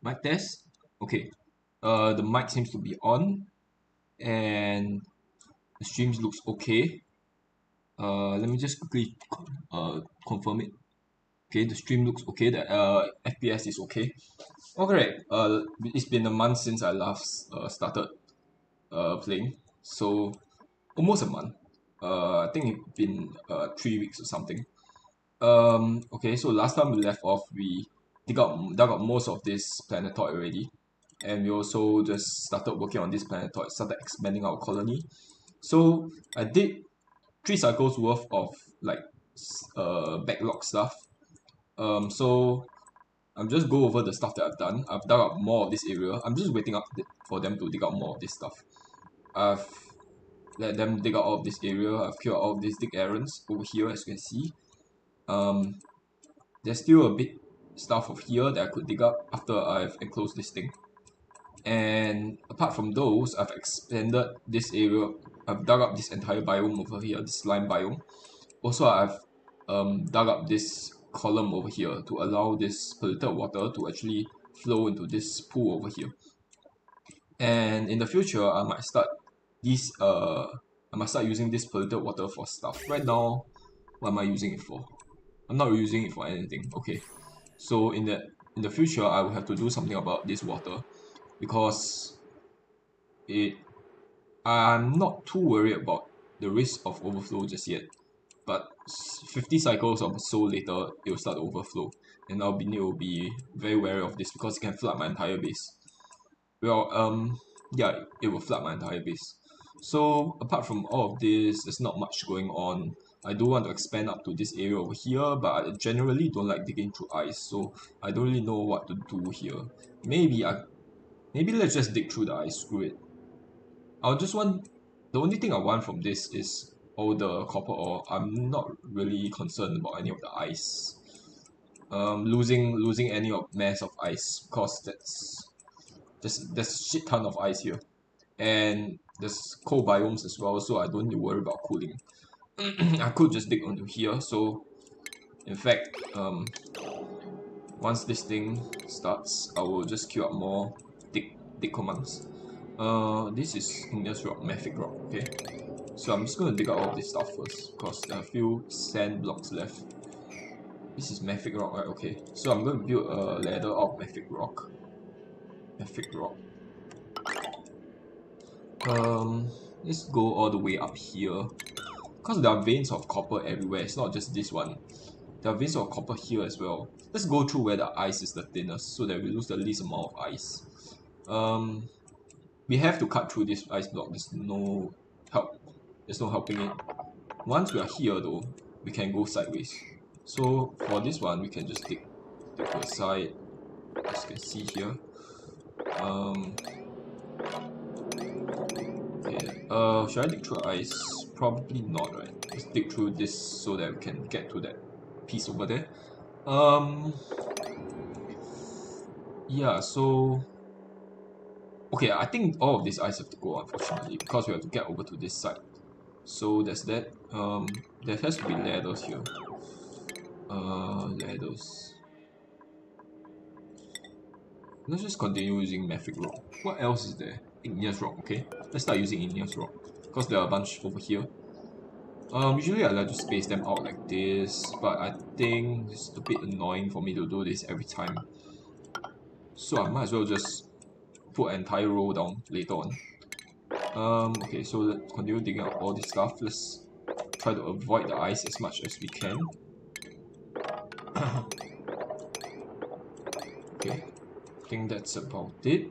Mic test. Okay. The mic seems to be on, and the streams looks okay. Let me just quickly confirm it. Okay, the stream looks okay. The FPS is okay. Okay. It's been a month since I last started playing, so almost a month. I think it's been 3 weeks or something. Okay, so last time we left off, we dug out most of this planetoid already, and we also just started working on this planetoid, started expanding our colony. So I did 3 cycles worth of like backlog stuff. So I'm just go over the stuff that I've done. I've dug out more of this area. I'm just waiting up for them to dig out more of this stuff. I've let them dig out all of this area. I've killed all of these dig errands over here, as you can see. Um, there's still a bit stuff of here that I could dig up after I've enclosed this thing. And apart from those, I've expanded this area. I've dug up this entire biome over here, this slime biome. Also, I've dug up this column over here to allow this polluted water to actually flow into this pool over here. And in the future, I might start using this polluted water for stuff. Right now, what am I using it for? I'm not using it for anything. Okay, so in the future, I will have to do something about this water because it I'm not too worried about the risk of overflow just yet. But 50 cycles or so later, it will start to overflow, and I'll need to be very wary of this because it can flood my entire base. Well, yeah, it will flood my entire base. So apart from all of this, there's not much going on. I do want to expand up to this area over here, but I generally don't like digging through ice, so I don't really know what to do here. Maybe let's just dig through the ice. Screw it. I'll just want the only thing I want from this is all the copper ore. I'm not really concerned about any of the ice. Losing any of mass of ice because there's a shit ton of ice here, and there's cold biomes as well, so I don't need to worry about cooling. I could just dig onto here. So in fact, once this thing starts, I will just queue up more dig commands. This is igneous rock, mafic rock. Okay, so I'm just gonna dig out all of this stuff first because there are a few sand blocks left. This is mafic rock, right? Okay, so I'm gonna build a ladder out of mafic rock. Mafic rock. Let's go all the way up here because there are veins of copper everywhere. It's not just this one. There are veins of copper here as well. Let's go through where the ice is the thinnest so that we lose the least amount of ice. We have to cut through this ice block. There's no help. There's no helping it. Once we are here though, we can go sideways. So for this one, we can just dig to the side, as you can see here. Okay. Should I dig through ice? Probably not, right? Let's dig through this so that we can get to that piece over there. Yeah, so okay, I think all of these ice have to go, unfortunately, because we have to get over to this side. So there's that. There has to be ladders here. Ladders. Let's just continue using mafic rock. What else is there? Igneous rock, okay. Let's start using igneous rock. Because there are a bunch over here. Usually I like to space them out like this, but I think it's a bit annoying for me to do this every time. So I might as well just put an entire row down later on. Okay, so let's continue digging out all this stuff. Let's try to avoid the ice as much as we can. Okay, I think that's about it.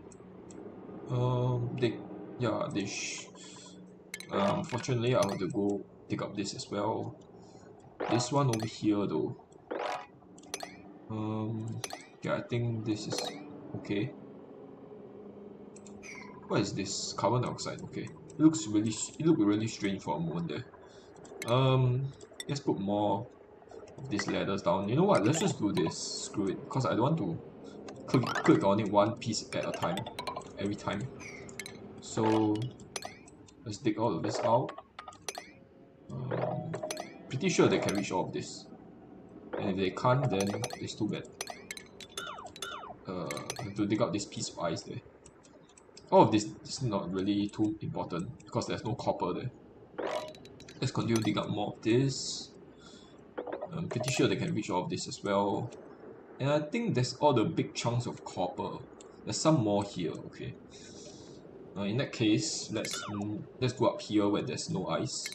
Fortunately, I have to go dig up this as well. This one over here, though. Yeah, I think this is okay. What is this? Carbon dioxide. Okay, it looked really strange for a moment there. Let's put more of these ladders down. You know what? Let's just do this. Screw it, because I don't want to click on it one piece at a time, every time. So let's dig all of this out. Pretty sure they can reach all of this, and if they can't, then it's too bad. have to dig out this piece of ice there. All of this is not really too important because there's no copper there. Let's continue to dig out more of this. I'm pretty sure they can reach all of this as well. And I think that's all the big chunks of copper. There's some more here, okay. In that case, let's go up here where there's no ice.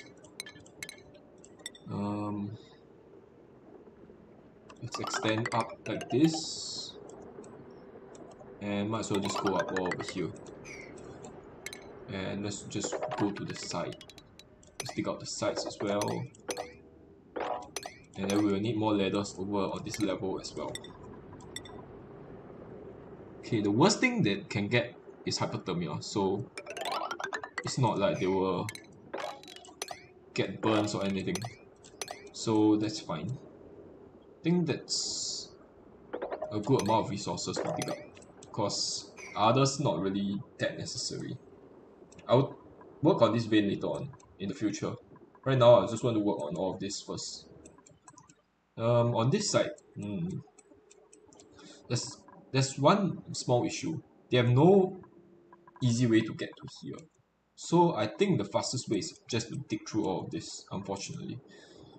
Let's extend up like this. And might as well just go up all over here. And let's just go to the side. Let's dig out the sides as well. And then we will need more ladders over on this level as well. Okay, the worst thing that can get is hypothermia, so it's not like they will get burns or anything. So that's fine. I think that's a good amount of resources to dig up, because others not really that necessary. I'll work on this vein later on in the future. Right now, I just want to work on all of this first. On this side, there's one small issue. They have no easy way to get to here. So I think the fastest way is just to dig through all of this, unfortunately.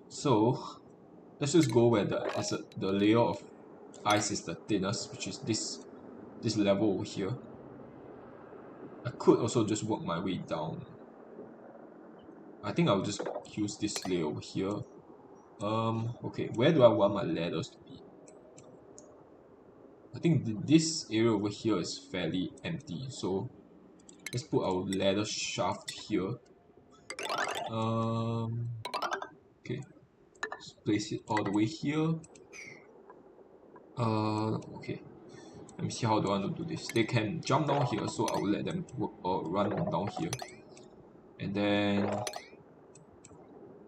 So let's just go where the layer of ice is the thinnest, which is this level over here. I could also just work my way down. I think I'll just use this layer over here. Okay, where do I want my ladders to be? I think this area over here is fairly empty, so let's put our ladder shaft here. Okay, let's place it all the way here. Okay, let me see how do I want to do this. They can jump down here, so I will let them work or run down here, and then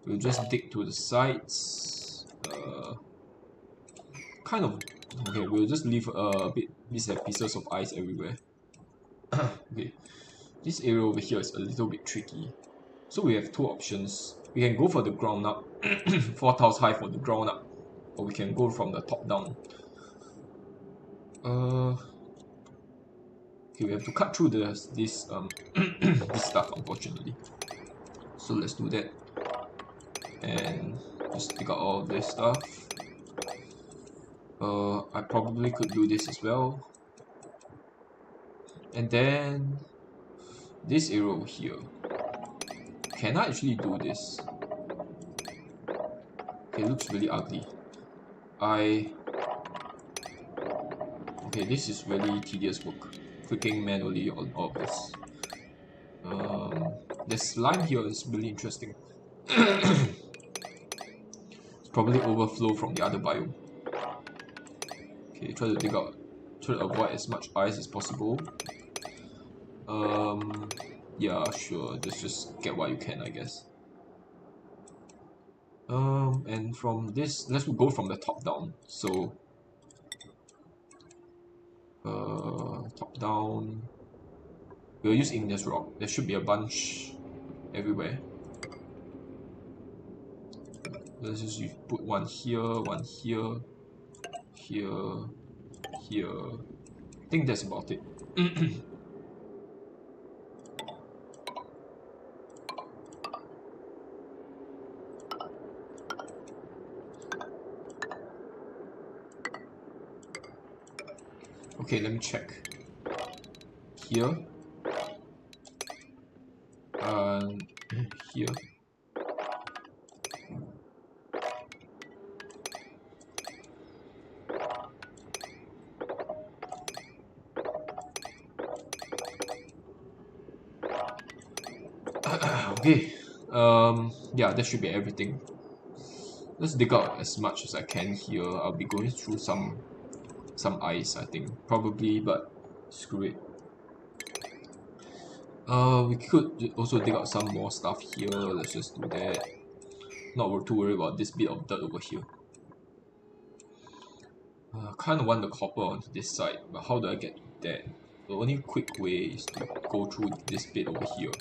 we'll just dig to the sides. Kind of. Okay, we'll just leave bits and pieces of ice everywhere. Okay, this area over here is a little bit tricky. So we have two options. We can go for the ground up, 4 tiles high for the ground up, or we can go from the top down. Okay, we have to cut through this this stuff, unfortunately. So let's do that, and just dig out all of this stuff. I probably could do this as well, and then this area over here. Can I actually do this? Okay, it looks really ugly. Okay, this is really tedious work. Clicking manually on all of this. The slime here is really interesting. It's probably overflow from the other biome. Okay, try to avoid as much ice as possible. Yeah, sure, just get what you can, I guess. And from this, let's go from the top down. So, top down. We'll use igneous rock. There should be a bunch everywhere. Let's just put one here, here. I think that's about it. Okay, let me check. Here. And here. Okay. Yeah, that should be everything. Let's dig out as much as I can here. I'll be going through some ice, I think, probably, but screw it. We could also dig out some more stuff here. Let's just do that. Not too worried about this bit of dirt over here. Kind of want the copper onto this side, but how do I get to that? The only quick way is to go through this bit over here.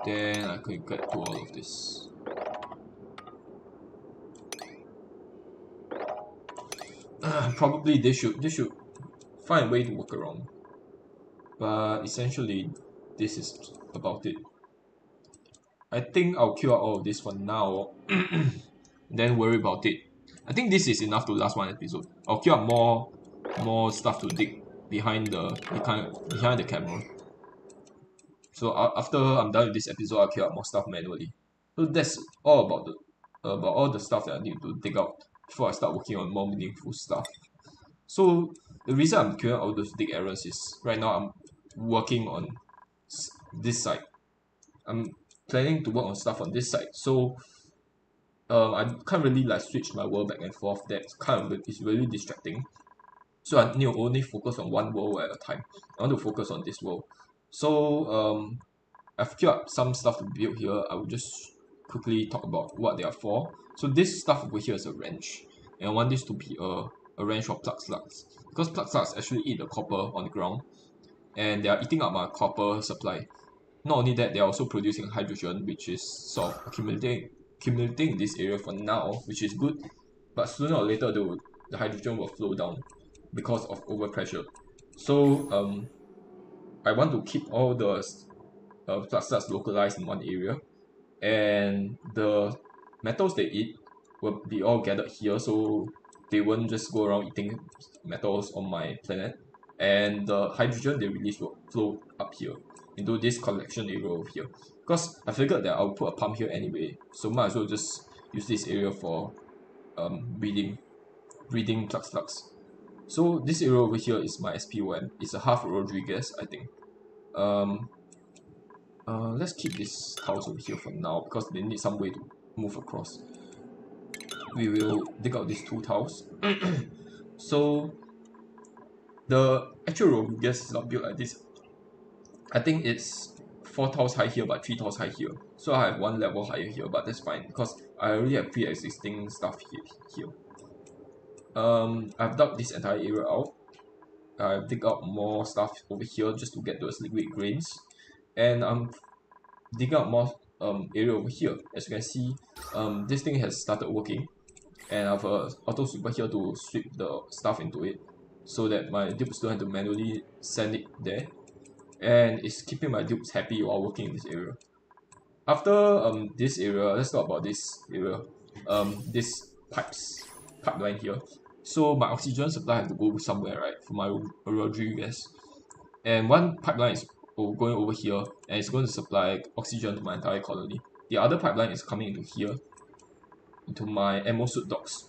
Then I could get to all of this. Probably they should find a way to work around. But essentially, this is about it. I think I'll kill out all of this for now. Then worry about it. I think this is enough to last one episode. I'll kill out more stuff to dig behind the camera. So after I'm done with this episode, I'll kill out more stuff manually. So that's all about all the stuff that I need to dig out before I start working on more meaningful stuff. So the reason I'm killing all those dig errors is right now I'm working on this side. I'm planning to work on stuff on this side. So I can't really like switch my world back and forth. That's kind of it's really distracting. So I need to only focus on one world at a time. I want to focus on this world. So I've queued up some stuff to build here. I will just quickly talk about what they are for. So this stuff over here is a wrench, and I want this to be a wrench for plug slugs, because plug slugs actually eat the copper on the ground, and they are eating up my copper supply. Not only that, they are also producing hydrogen, which is sort of accumulating in this area for now, which is good. But sooner or later, the hydrogen will flow down because of overpressure. So I want to keep all the clusters localized in one area, and the metals they eat will be all gathered here, so they won't just go around eating metals on my planet. And the hydrogen they release will flow up here into this collection area over here. Because I figured that I'll put a pump here anyway, so might as well just use this area for breeding Tux. So this area over here is my SPOM. It's a half Rodriguez, I think. Um, let's keep this tiles over here for now because they need some way to move across. We will dig out these two tiles. So the actual Rodriguez is not built like this. I think it's 4 tiles high here but 3 tiles high here. So I have one level higher here, but that's fine because I already have pre-existing stuff here. I've dug this entire area out. I've dig out more stuff over here just to get those liquid grains, and I'm digging out more area over here. As you can see, this thing has started working, and I have a auto sweeper here to sweep the stuff into it, so that my dupes don't have to manually send it there, and it's keeping my dupes happy while working in this area. After this area, let's talk about this area. This pipeline here. So my oxygen supply has to go somewhere, right? For my Rodriguez, and one pipeline is going over here, and it's going to supply oxygen to my entire colony. The other pipeline is coming into here, into my ammo suit docks.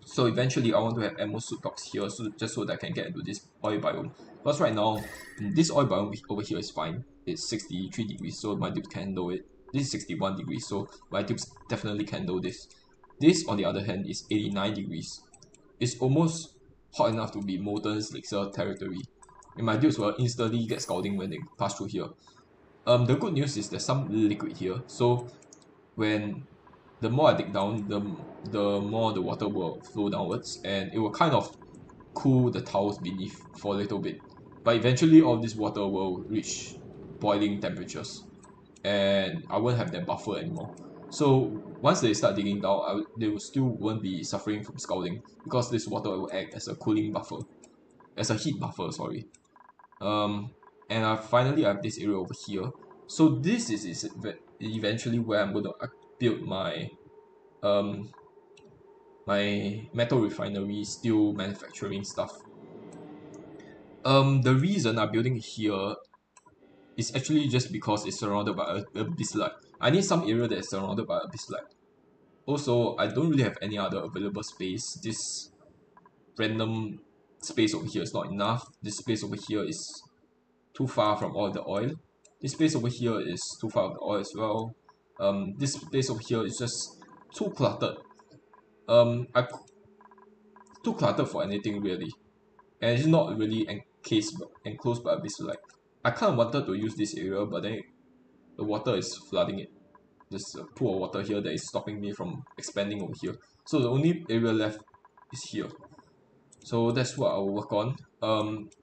So eventually I want to have ammo suit docks here, so just so that I can get into this oil biome. Because right now, this oil biome over here is fine. It's 63 degrees, so my dupes can handle it. This is 61 degrees, so my dupes definitely can handle this. This, on the other hand, is 89 degrees. It's almost hot enough to be molten elixir territory, and my dupes will instantly get scalding when they pass through here. The good news is there's some liquid here, so when the more I dig down, the more the water will flow downwards, and it will kind of cool the tiles beneath for a little bit. But eventually all this water will reach boiling temperatures, and I won't have that buffer anymore. So once they start digging down, they will still won't be suffering from scalding because this water will act as a cooling buffer, as a heat buffer, sorry. And I finally have this area over here. So this is eventually where I'm going to build my my metal refinery, steel manufacturing stuff. The reason I'm building here is actually just because it's surrounded by a abyssite. I need some area that is surrounded by a abyssite. Also, I don't really have any other available space. This random space over here is not enough. This space over here is too far from all the oil. This space over here is too far from the oil as well. This space over here is just too cluttered. I too cluttered for anything really, and it's not really enclosed by a abyssite. I kind of wanted to use this area, but then the water is flooding it. There's a pool of water here that is stopping me from expanding over here. So the only area left is here. So that's what I will work on.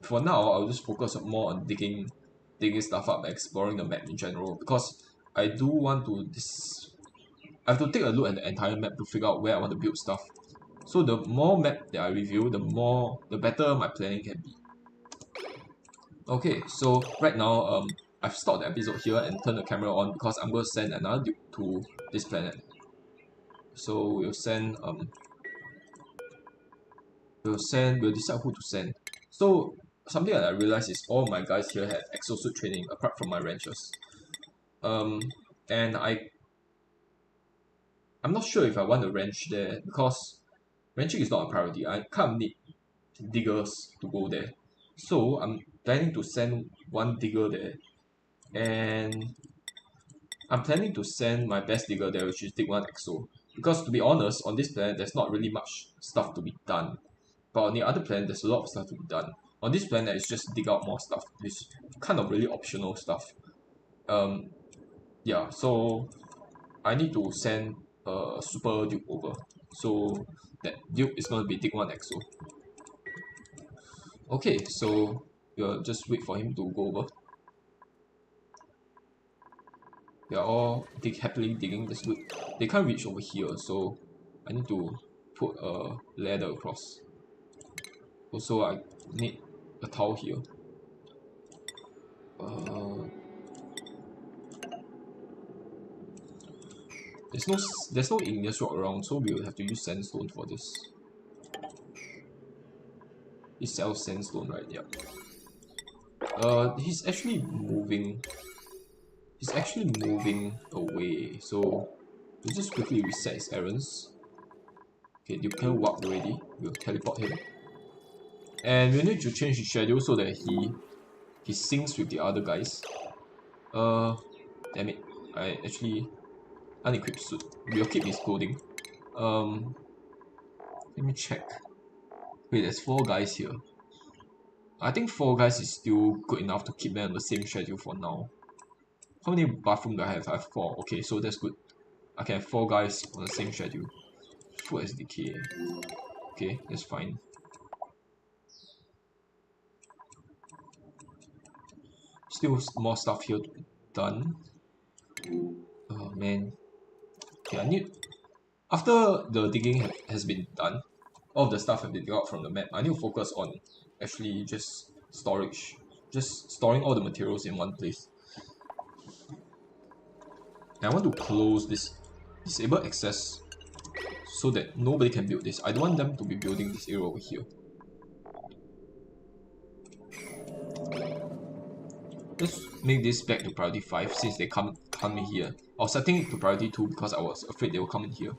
For now, I'll just focus more on digging stuff up, exploring the map in general, because I do want to I have to take a look at the entire map to figure out where I want to build stuff. So the more map that I review, the better my planning can be. Okay, so right now I've stopped the episode here and turned the camera on because I'm going to send another dude to this planet. So we'll decide who to send. So something that I realized is all my guys here have exosuit training apart from my ranchers. And I'm not sure if I want to ranch there because ranching is not a priority. I can't need diggers to go there. So I'm planning to send one digger there, and I'm planning to send my best digger there, which is Dig 1 Exo. Because to be honest, on this planet there's not really much stuff to be done. But on the other planet there's a lot of stuff to be done. On this planet it's just dig out more stuff. It's kind of really optional stuff. Yeah, so I need to send a super duke over. So that duke is gonna be Dig 1 Exo. Okay, so we'll just wait for him to go over. They are all happily digging. That's good. They can't reach over here, so I need to put a ladder across. Also, I need a towel here. There's no igneous rock around, so we will have to use sandstone for this. He sells sandstone, right? Yeah. He's actually moving. He's actually moving away, so we'll just quickly reset his errands. Okay, you can walk already. We'll teleport him. And we need to change his schedule so that he syncs with the other guys. Damn it. I actually unequipped suit. We'll keep his clothing. Let me check. Wait, there's 4 guys here. I think 4 guys is still good enough to keep them on the same schedule for now. How many bathroom do I have? I have 4. Okay, so that's good. I can have 4 guys on the same schedule. Food SDK. Okay, that's fine. Still more stuff here to be done. Oh man. Okay, I need... After the digging has been done, all of the stuff have been dug out from the map, I need to focus on actually just storage. Just storing all the materials in one place. And I want to close this disable access so that nobody can build this. I don't want them to be building this area over here. Let's make this back to priority 5 since they come in here. I was setting it to priority 2 because I was afraid they will come in here.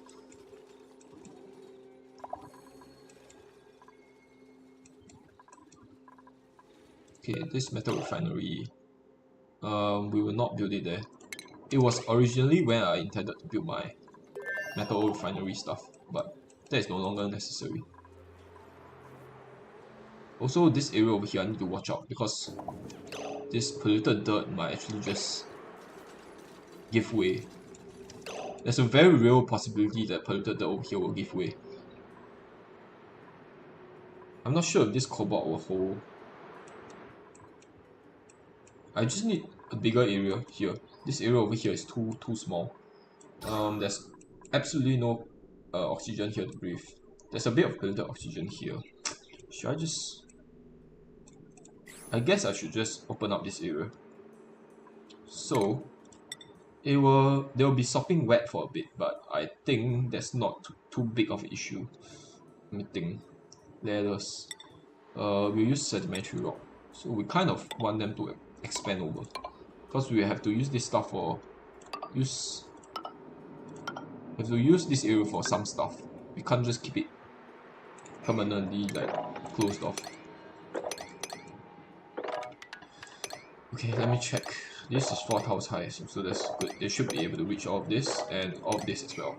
Okay, this metal refinery, we will not build it there. It was originally where I intended to build my metal refinery stuff, but that is no longer necessary. Also, this area over here I need to watch out because this polluted dirt might actually just give way. There's a very real possibility that polluted dirt over here will give way. I'm not sure if this cobalt will hold. I just need a bigger area here. This area over here is too small. There's absolutely no oxygen here to breathe. There's a bit of polluted oxygen here. Should I just... I guess I should just open up this area. So they'll be sopping wet for a bit, but I think that's not too big of an issue. Let me think. Ladders. We'll use sedimentary rock. So we kind of want them to expand over. Because we have to use this stuff for we have to use this area for some stuff. We can't just keep it permanently like closed off. Okay, let me check. This is 4 tiles high, so that's good. They should be able to reach all of this and all of this as well.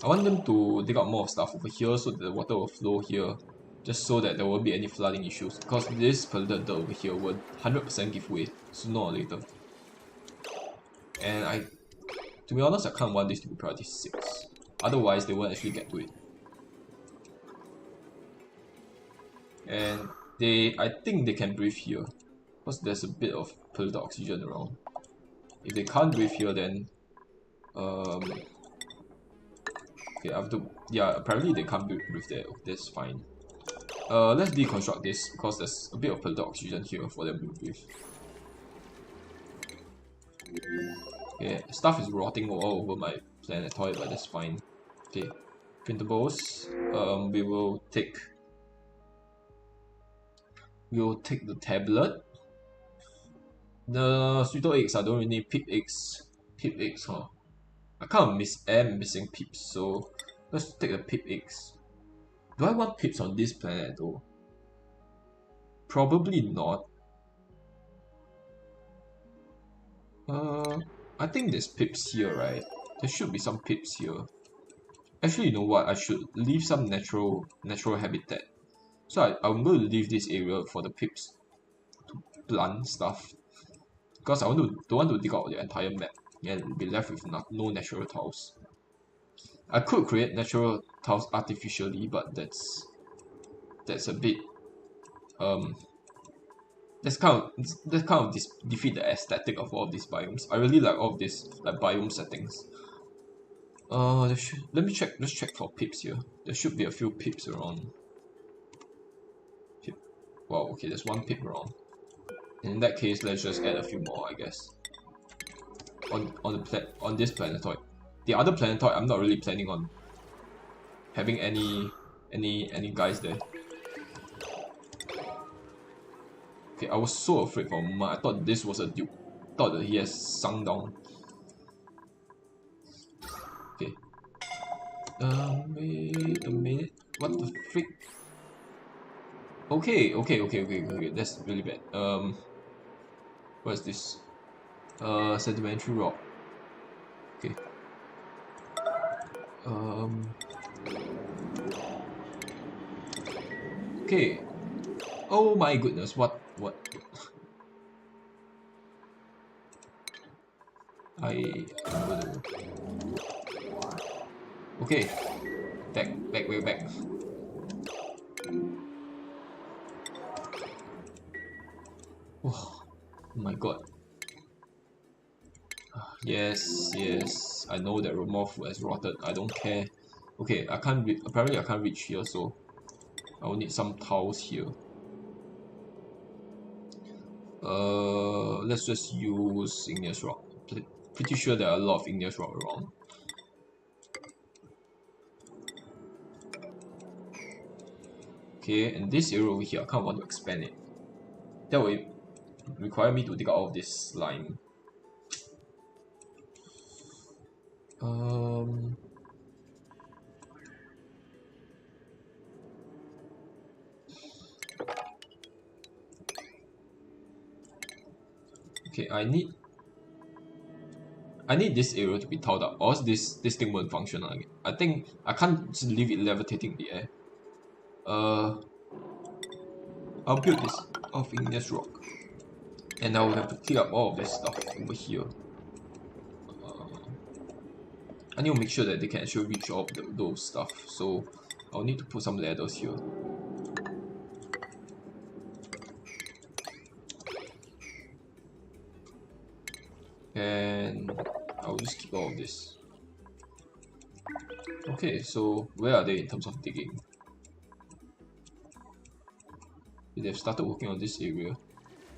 I want them to dig out more stuff over here so that the water will flow here, just so that there won't be any flooding issues, because this polluted dirt over here will 100% give way sooner or later. And to be honest, I can't want this to be priority 6, otherwise they won't actually get to it. And I think they can breathe here, because there's a bit of polluted oxygen around. If they can't breathe here, then Okay, I have to. Yeah, apparently they can't build with that. That's fine. Let's deconstruct this because there's a bit of polluted oxygen here for them to breathe. Okay, stuff is rotting all over my planetoid, but that's fine. Okay, printables. We'll take the tablet. The pseudo eggs, I don't really need pip eggs. Pip eggs, huh? I kind of am missing pips, so let's take the pip eggs. Do I want pips on this planet though? Probably not. I think there's pips here, right? There should be some pips here. Actually, you know what? I should leave some natural habitat. So I'm going to leave this area for the pips to plant stuff. Because don't want to dig out the entire map and be left with no natural tiles. I could create natural tiles artificially, but that's a bit that's kind of defeat the aesthetic of all of these biomes. I really like all of these like biome settings. Let me check. Let's check for pips here. There should be a few pips around. Pip. Wow. Okay, there's one pip around. In that case, let's just add a few more, I guess. On this planetoid. The other planetoid, I'm not really planning on having any guys there. Okay, I was so afraid for a moment. I thought this was a duke. Thought that he has sunk down. Okay. Wait a minute. What the frick? Okay. That's really bad. What is this? Sedimentary rock. Okay. Okay. Oh my goodness, what? I'm gonna... Okay. Way back. Oh my god. Yes. I know that Romorph has rotted. I don't care. Okay, apparently I can't reach here, so I will need some tiles here. Let's just use igneous rock. Pretty sure there are a lot of igneous rock around. Okay, and this area over here, I kind of want to expand it. That will require me to dig out all of this slime. Okay, I need this area to be tiled up, or else this thing won't function again. I think I can't just leave it levitating in the air. I'll build this out of igneous rock, and I will have to clear up all of this stuff over here. I need to make sure that they can actually reach all of those stuff, so I'll need to put some ladders here. And I'll just keep all of this. Okay, so where are they in terms of digging? They've started working on this area.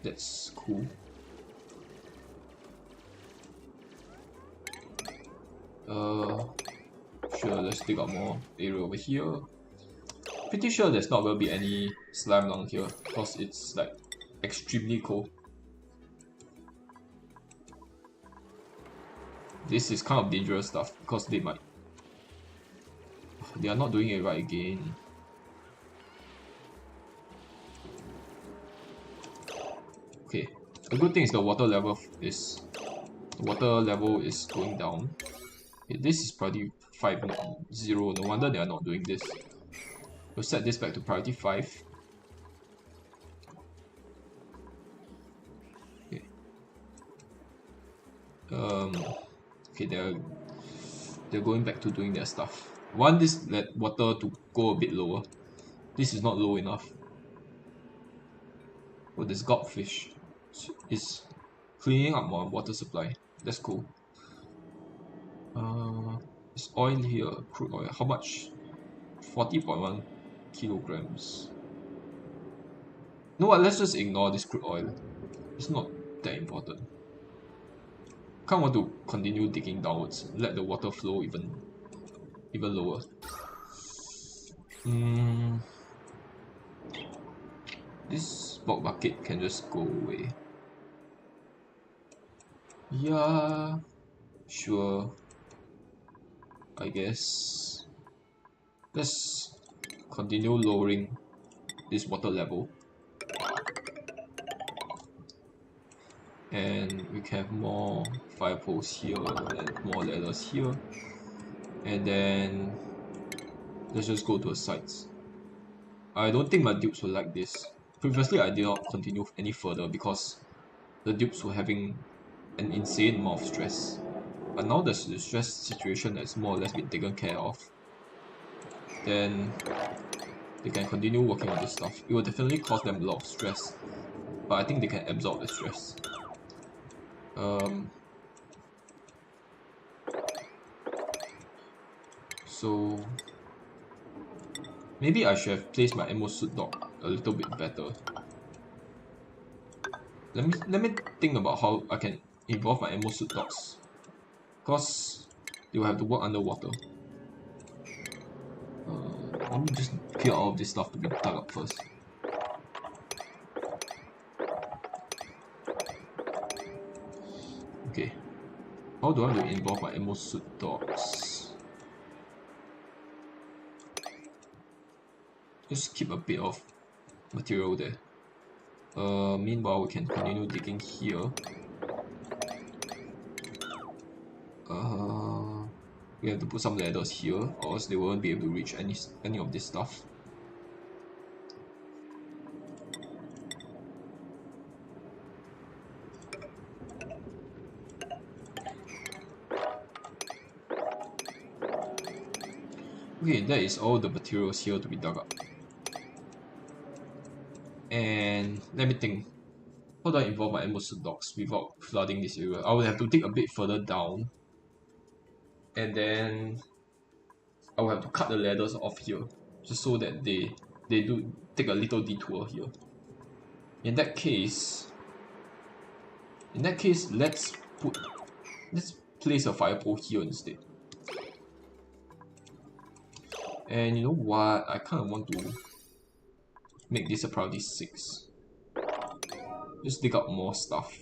That's cool. Sure, let's dig out more area over here. Pretty sure there's not going to be any slime down here because it's like extremely cold. This is kind of dangerous stuff because they are not doing it right again. Okay, the good thing is the water level is going down. Okay, this is priority 5.0. No wonder they are not doing this. We'll set this back to priority 5. Okay. Okay, they're going back to doing their stuff. Want this water to go a bit lower. This is not low enough. Oh, this godfish is cleaning up my water supply. That's cool. It's oil here, crude oil. How much? 40.1 kilograms. You know what? Let's just ignore this crude oil. It's not that important. Kind of want to continue digging downwards. Let the water flow even lower. This bulk bucket can just go away. Yeah, sure. I guess. Let's continue lowering this water level. And we can have more fire poles here and more ladders here. And then let's just go to the sides. I don't think my dupes will like this. Previously I did not continue any further because the dupes were having an insane amount of stress. But now the stress situation has more or less been taken care of, then they can continue working on this stuff. It will definitely cause them a lot of stress, but I think they can absorb the stress. So maybe I should have placed my ammo suit dock a little bit better. Let me think about how I can involve my ammo suit docks, because they will have to work underwater. Let me just clear all of this stuff to be dug up first. Okay, how do I want to involve my ammo suit docks? Just keep a bit of material there. Meanwhile, we can continue digging here. We have to put some ladders here, or else they won't be able to reach any of this stuff. Okay, that is all the materials here to be dug up. And let me think. How do I involve my ammo suit docks without flooding this area? I will have to dig a bit further down. And then I will have to cut the ladders off here, just so that they do take a little detour here. In that case, let's place a fire pole here instead. And you know what? I kind of want to make this a priority 6. Just dig up more stuff.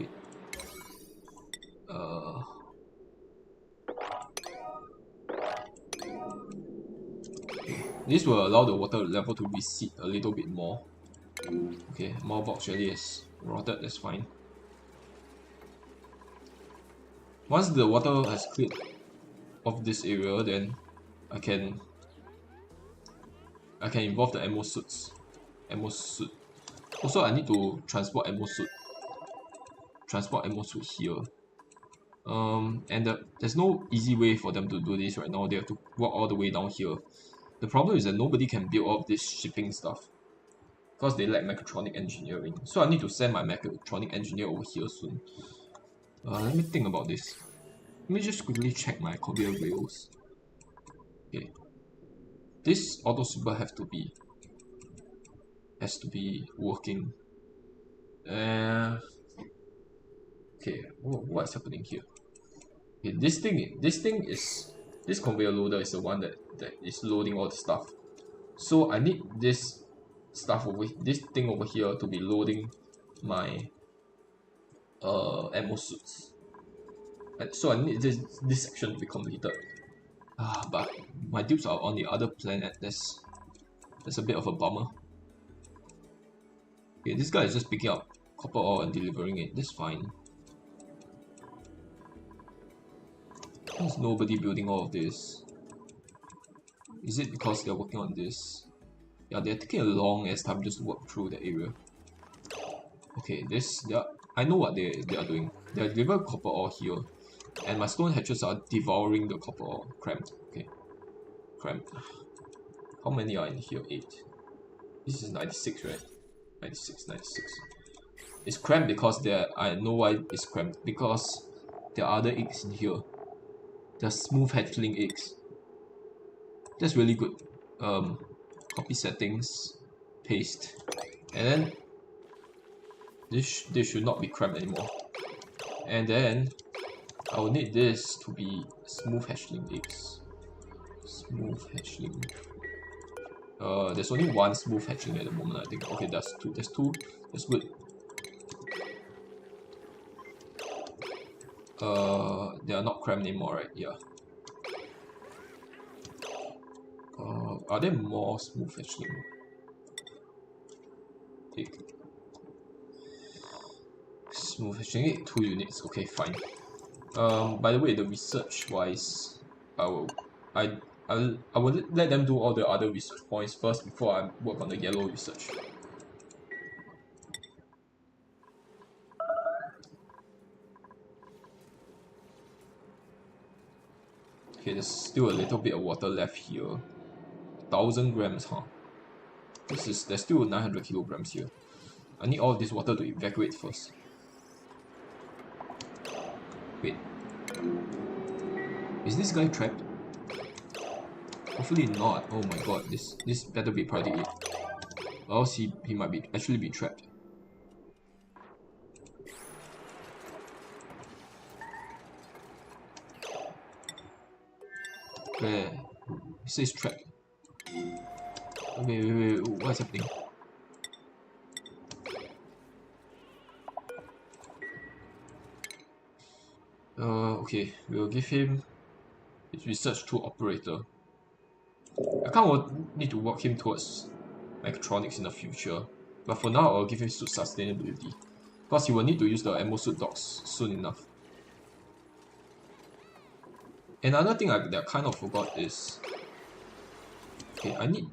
Wait. This will allow the water level to recede a little bit more. Okay, more box really is rotted, that's fine. Once the water has cleared of this area, then I can involve the ammo suits. Ammo suit. Also, I need to transport ammo suit. Transport ammo suit here. And there's no easy way for them to do this right now. They have to walk all the way down here. The problem is that nobody can build all this shipping stuff because they lack mechatronic engineering. So I need to send my mechatronic engineer over here soon. Let me think about this. Let me just quickly check my conveyor rails. Okay. This auto super has to be working. Okay, what's happening here? Okay, this conveyor loader is the one that is loading all the stuff. So I need this thing over here to be loading my ammo suits. And so I need this section to be completed. But my dupes are on the other planet. That's a bit of a bummer. Okay, this guy is just picking up copper ore and delivering it. That's fine. There's nobody building all of this. Is it because they're working on this? Yeah, they're taking a long ass time just to work through the area. Okay, I know what they are doing. They're delivering copper ore here, and my stone hatchets are devouring the copper ore. Cramped. Okay, cramped. How many are in here? 8. This is 96, right? 96. It's cramped because I know why it's cramped, because there are other eggs in here. They're smooth hatchling eggs. That's really good. Copy settings, paste, and then this should not be cramped anymore. And then I will need this to be smooth hatchling eggs. Smooth hatchling. There's only one smooth hatchling at the moment, I think. Okay, that's two. There's two. That's good. They are not cramped anymore, right? Yeah. Are there more smooth hatchling egg? Smooth hatchling egg, 2 units. Okay, fine. By the way, the research wise, I will let them do all the other research points first before I work on the yellow research. Okay, there's still a little bit of water left here. 1,000 grams, huh? There's still 900 kilograms here. I need all this water to evacuate first. Wait. Is this guy trapped? Hopefully not. Oh my god, this better be priority 8. Or else he might actually be trapped. Where? It says trapped. Okay, wait, what's happening? Okay, we'll give him his research tool operator. I kind of need to work him towards mechatronics in the future, but for now I'll give him suit sustainability, because he will need to use the ammo suit docs soon enough. Another thing that I kind of forgot is, okay, I need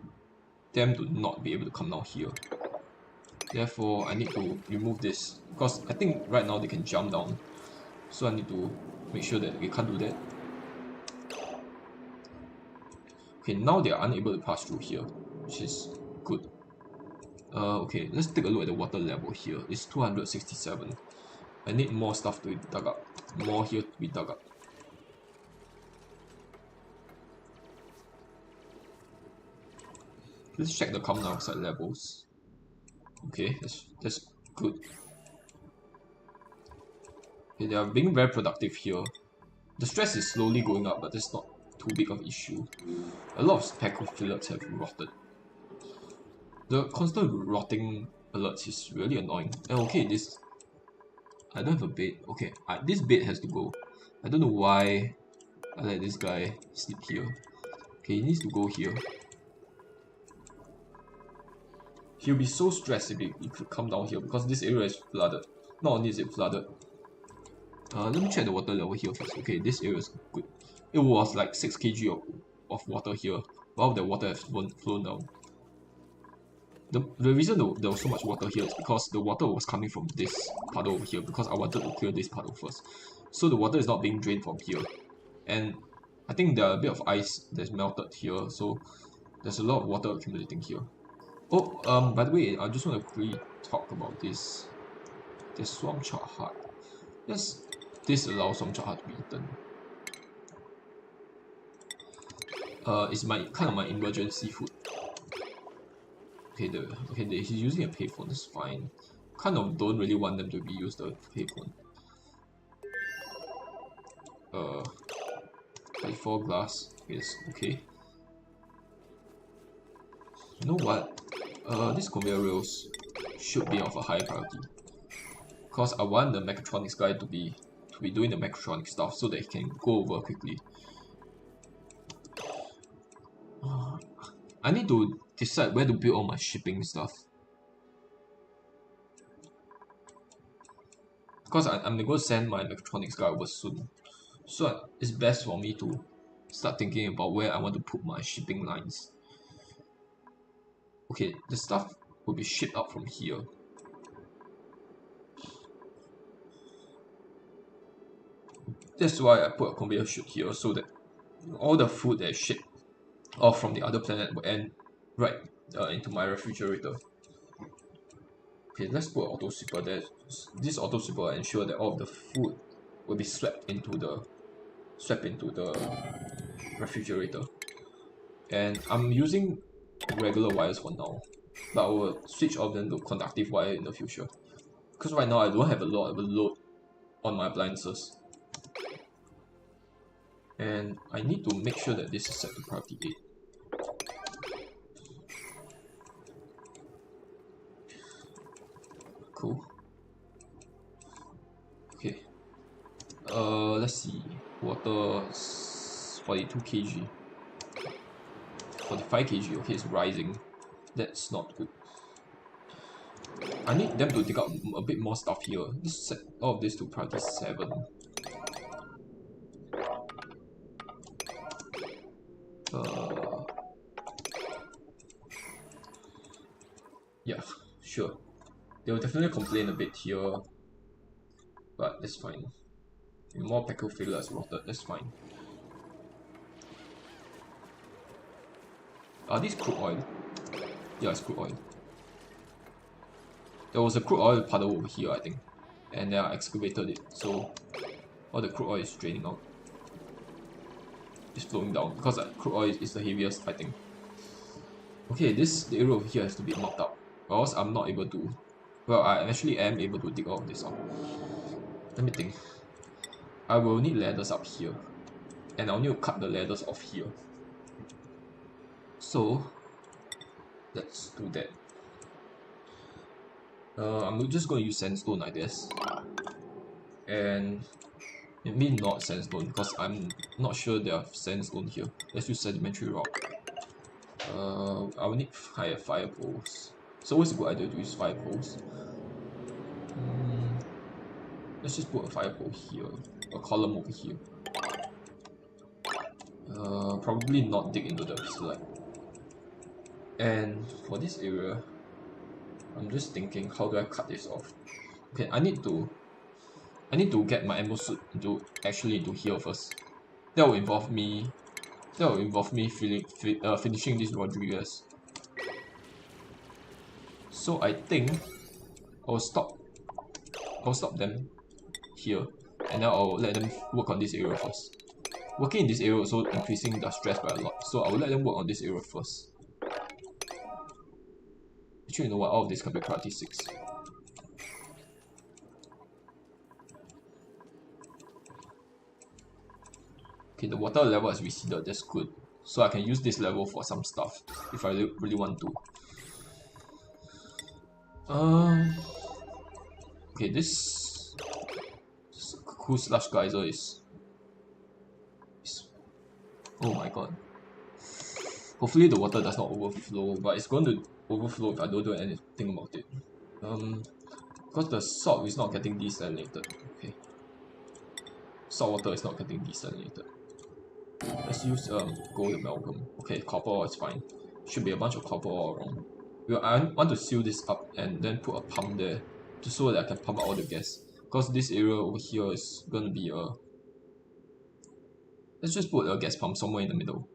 them to not be able to come down here. Therefore, I need to remove this, because I think right now they can jump down. So I need to make sure that they can't do that. Okay, now they are unable to pass through here, which is good. Okay, let's take a look at the water level here. It's 267. I need more stuff to be dug up. More here to be dug up. Let's check the carbon dioxide levels. Okay, that's good. Okay, they are being very productive here. The stress is slowly going up, but that's not too big of an issue. A lot of speckle fillets have rotted. The constant rotting alerts is really annoying. And okay, this... I don't have a bed. Okay, this bed has to go. I don't know why I let this guy sleep here. Okay, he needs to go here. He'll be so stressed if he could come down here because this area is flooded. Not only is it flooded. Let me check the water level here first. Okay, this area is good. It was like 6 kg of water here. Wow, the water has flown down. The reason there was so much water here is because the water was coming from this puddle over here, because I wanted to clear this puddle first. So the water is not being drained from here. And I think there are a bit of ice that's melted here, so there's a lot of water accumulating here. Oh, by the way, I just want to quickly talk about this. The swamp chart heart. Yes, this allows swamp chart heart to be eaten. It's kind of my emergency food. Okay, he's using a payphone. That's fine. Kind of don't really want them to be used the payphone. 34 glass is okay. You know what? These conveyor rails should be of a higher priority, because I want the mechatronics guy to be doing the mechatronic stuff so that he can go over quickly. I need to decide where to build all my shipping stuff, because I'm going to send my mechatronics guy over soon. So it's best for me to start thinking about where I want to put my shipping lines. Okay, the stuff will be shipped out from here. That's why I put a conveyor chute here, so that all the food that is shipped off from the other planet will end right into my refrigerator. Okay, let's put auto sweeper there. This auto sweeper will ensure that all of the food will be swept into the refrigerator. And I'm using regular wires for now, but I will switch off them to conductive wire in the future. Because right now I don't have a lot of a load on my appliances. And I need to make sure that this is set to priority 8. Cool. Okay. Let's see. Water 42 kg. 45 kg. Okay, it's rising. That's not good. I need them to dig out a bit more stuff here. Just set all of this to priority 7. Yeah, sure. They'll definitely complain a bit here, but that's fine. More peckle failure is rotted, that's fine. Are these crude oil? Yeah, it's crude oil. There was a crude oil puddle over here, I think. And I excavated it, so all the crude oil is draining out. It's flowing down, because crude oil is the heaviest, I think. Okay, the area over here has to be marked up, or else I'm not able to. Well, I actually am able to dig all of this out. Let me think. I will need ladders up here. And I'll need to cut the ladders off here. So, let's do that. I'm just going to use sandstone, I guess. And maybe not sandstone, because I'm not sure there are sandstone here. Let's use sedimentary rock. I will need higher fire poles. So what's a good idea to use fire poles? Let's just put a fire pole here, a column over here. Probably not dig into the slide. And for this area, I'm just thinking, how do I cut this off? Okay, I need to get my ammo suit into here first. That will involve me finishing this Rodriguez. So I think I'll stop them here, and now I'll let them work on this area first. Working in this area also increasing the stress by a lot, so I will let them work on this area first. Actually, you know what? All of this can be priority 6. Okay, the water level has receded, that's good. So I can use this level for some stuff if I really want to. Okay, this cool slush geyser is... Oh my god. Hopefully the water does not overflow, but it's going to overflow if I don't do anything about it. Because the salt is not getting desalinated. Okay. Salt water is not getting desalinated. Let's use gold amalgam. Okay, copper ore is fine. Should be a bunch of copper ore around. I want to seal this up and then put a pump there, just so that I can pump out all the gas. Because this area over here is gonna be a... Let's just put a gas pump somewhere in the middle.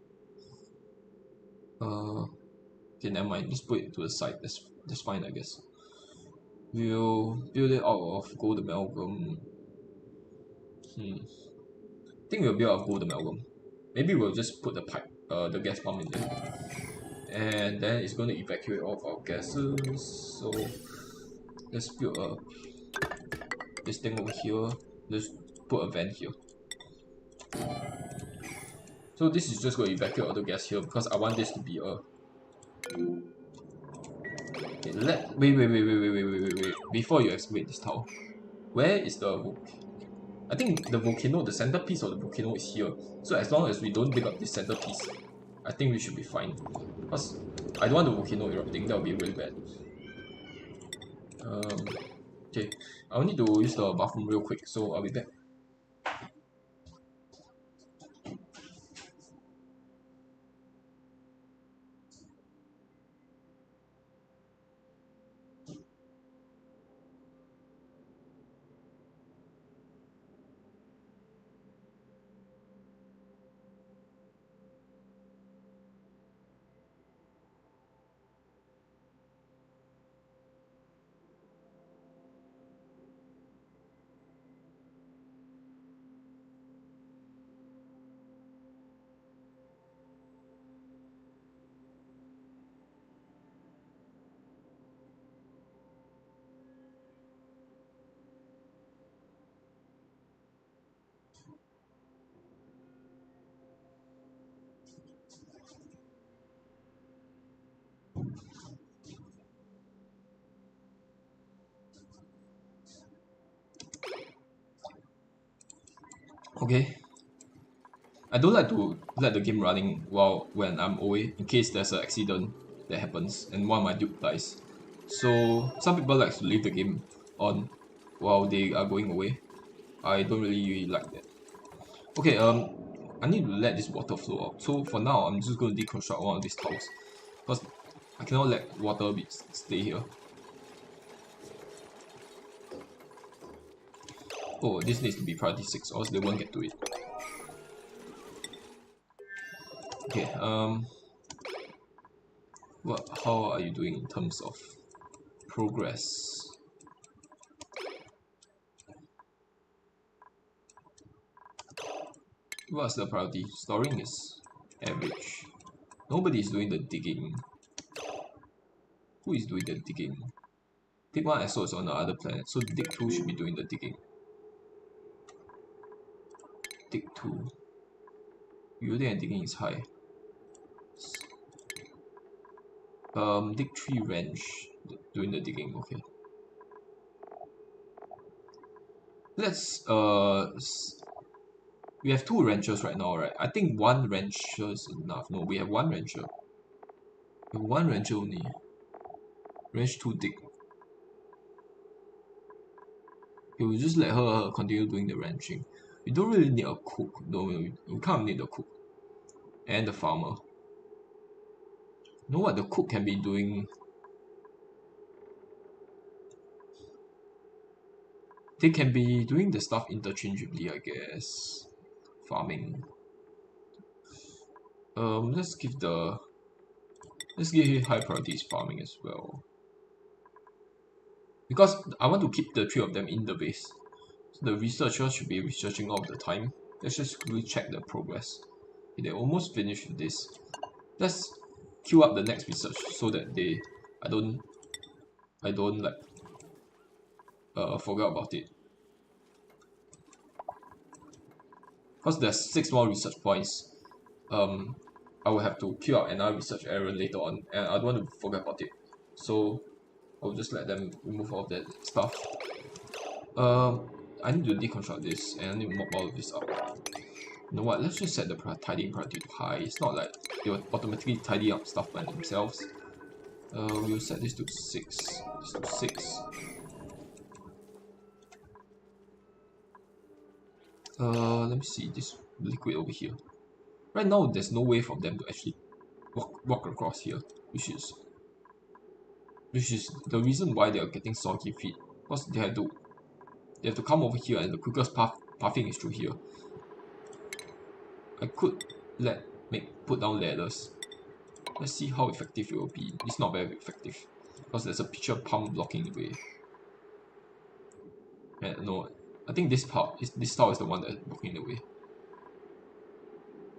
Okay, never mind. Just put it to the side. That's fine, I guess. We'll build it out of gold amalgam. I think we'll build out of gold amalgam. Maybe we'll just put the pipe, the gas pump in there. And then it's going to evacuate all of our gases. So let's build this thing over here. Let's put a vent here. So this is just going to evacuate all the gas here because I want this to be a... Okay, wait. Before you excavate this tower, where is the... I think the volcano, the centerpiece of the volcano is here. So as long as we don't dig up this centerpiece, I think we should be fine. Because I don't want the volcano erupting, that would be really bad. Okay, I'll need to use the bathroom real quick, so I'll be back. Okay. I don't like to let the game running while when I'm away in case there's an accident that happens and one of my dupe dies. So some people like to leave the game on while they are going away. I don't really like that. Okay, I need to let this water flow out. So for now, I'm just going to deconstruct one of these tiles because I cannot let water stay here. Oh, this needs to be priority 6 or else they won't get to it. Okay, how are you doing in terms of progress? What's the priority? Storing is average. Nobody is doing the digging. Who is doing the digging? Dig 1 SO is on the other planet, so Dig 2 should be doing the digging. Dig 2. Building and digging is high. Dig 3 wrench doing the digging, okay. Let's we have 2 wrenches right now, right? I think 1 wrencher is enough. No, we have 1 wrencher. We have 1 wrencher only. Wrench 2 dig. Okay, we'll just let her continue doing the wrenching. We don't really need a cook, though. We kind of need a cook. And the farmer. You know what the cook can be doing? They can be doing the stuff interchangeably, I guess. Farming. Let's give high priorities farming as well. Because I want to keep the 3 of them in the base. So the researchers should be researching all the time. Let's just recheck the progress. Okay, they're almost finished with this. Let's queue up the next research so that I don't like forget about it. Because there's 6 more research points. I will have to queue up another research area later on, and I don't want to forget about it. So I'll just let them remove all that stuff. I need to deconstruct this, and I need to mop all of this up. You know what? Let's just set the tidying priority to high. It's not like they will automatically tidy up stuff by themselves. We'll set this to 6. This to 6. Let me see this liquid over here. Right now, there's no way for them to actually walk across here, which is the reason why they are getting soggy feet. Because they have to come over here, and the quickest pathing is through here. I could put down ladders. Let's see how effective it will be. It's not very effective because there's a pitcher pump blocking the way. And no, I think this tile is the one that's blocking the way.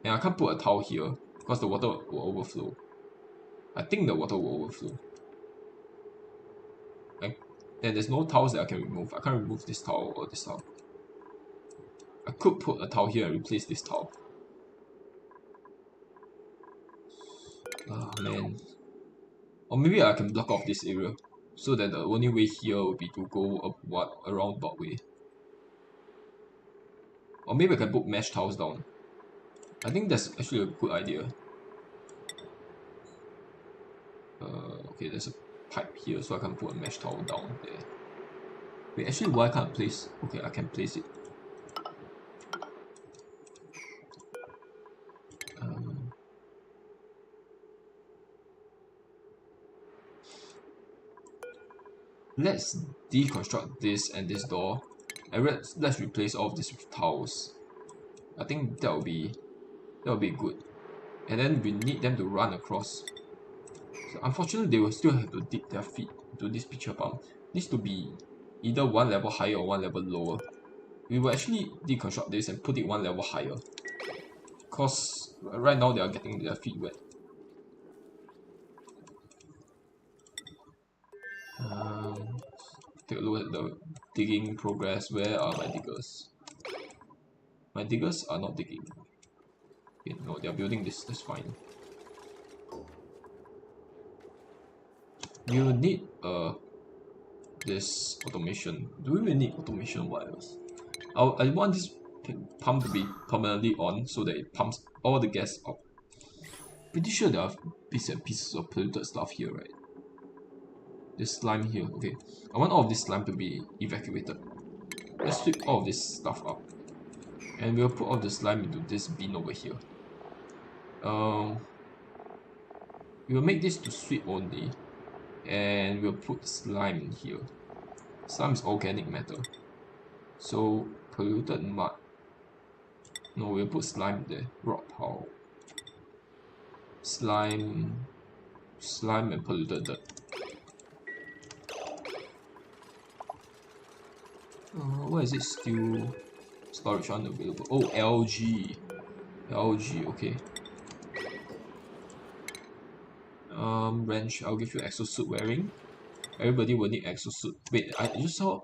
And I can't put a tile here because the water will overflow. I think the water will overflow. And there's no tiles that I can remove. I can't remove this tile or this tile. I could put a tile here and replace this tile. Oh man. Or maybe I can block off this area so that the only way here will be to go around dot way. Or maybe I can put mesh tiles down. I think that's actually a good idea. Okay, there's a pipe here, so I can put a mesh tile down there. Wait, actually, why can't I place? Okay, I can place it. Let's deconstruct this and this door, and let's replace all of this with tiles. I think that will be good. And then we need them to run across. So unfortunately, they will still have to dip their feet into this pitcher pump. Needs to be either 1 level higher or 1 level lower. We will actually deconstruct this and put it 1 level higher. Because right now they are getting their feet wet. Take a look at the digging progress. Where are my diggers? My diggers are not digging. Okay, no, they are building this. That's fine. You need this automation. Do we really need automation? What else? I want this pump to be permanently on so that it pumps all the gas out. Pretty sure there are bits and pieces of polluted stuff here, right? This slime here, okay. I want all of this slime to be evacuated. Let's sweep all of this stuff up. And we'll put all the slime into this bin over here. We will make this to sweep only. And we'll put slime in here. Slime is organic matter. So, polluted mud. No, we'll put slime there. Rock pile. Slime and polluted dirt. Why is it still storage unavailable? Oh, algae. Algae, okay. Wrench, I'll give you exosuit wearing. Everybody will need exosuit. Wait, I just saw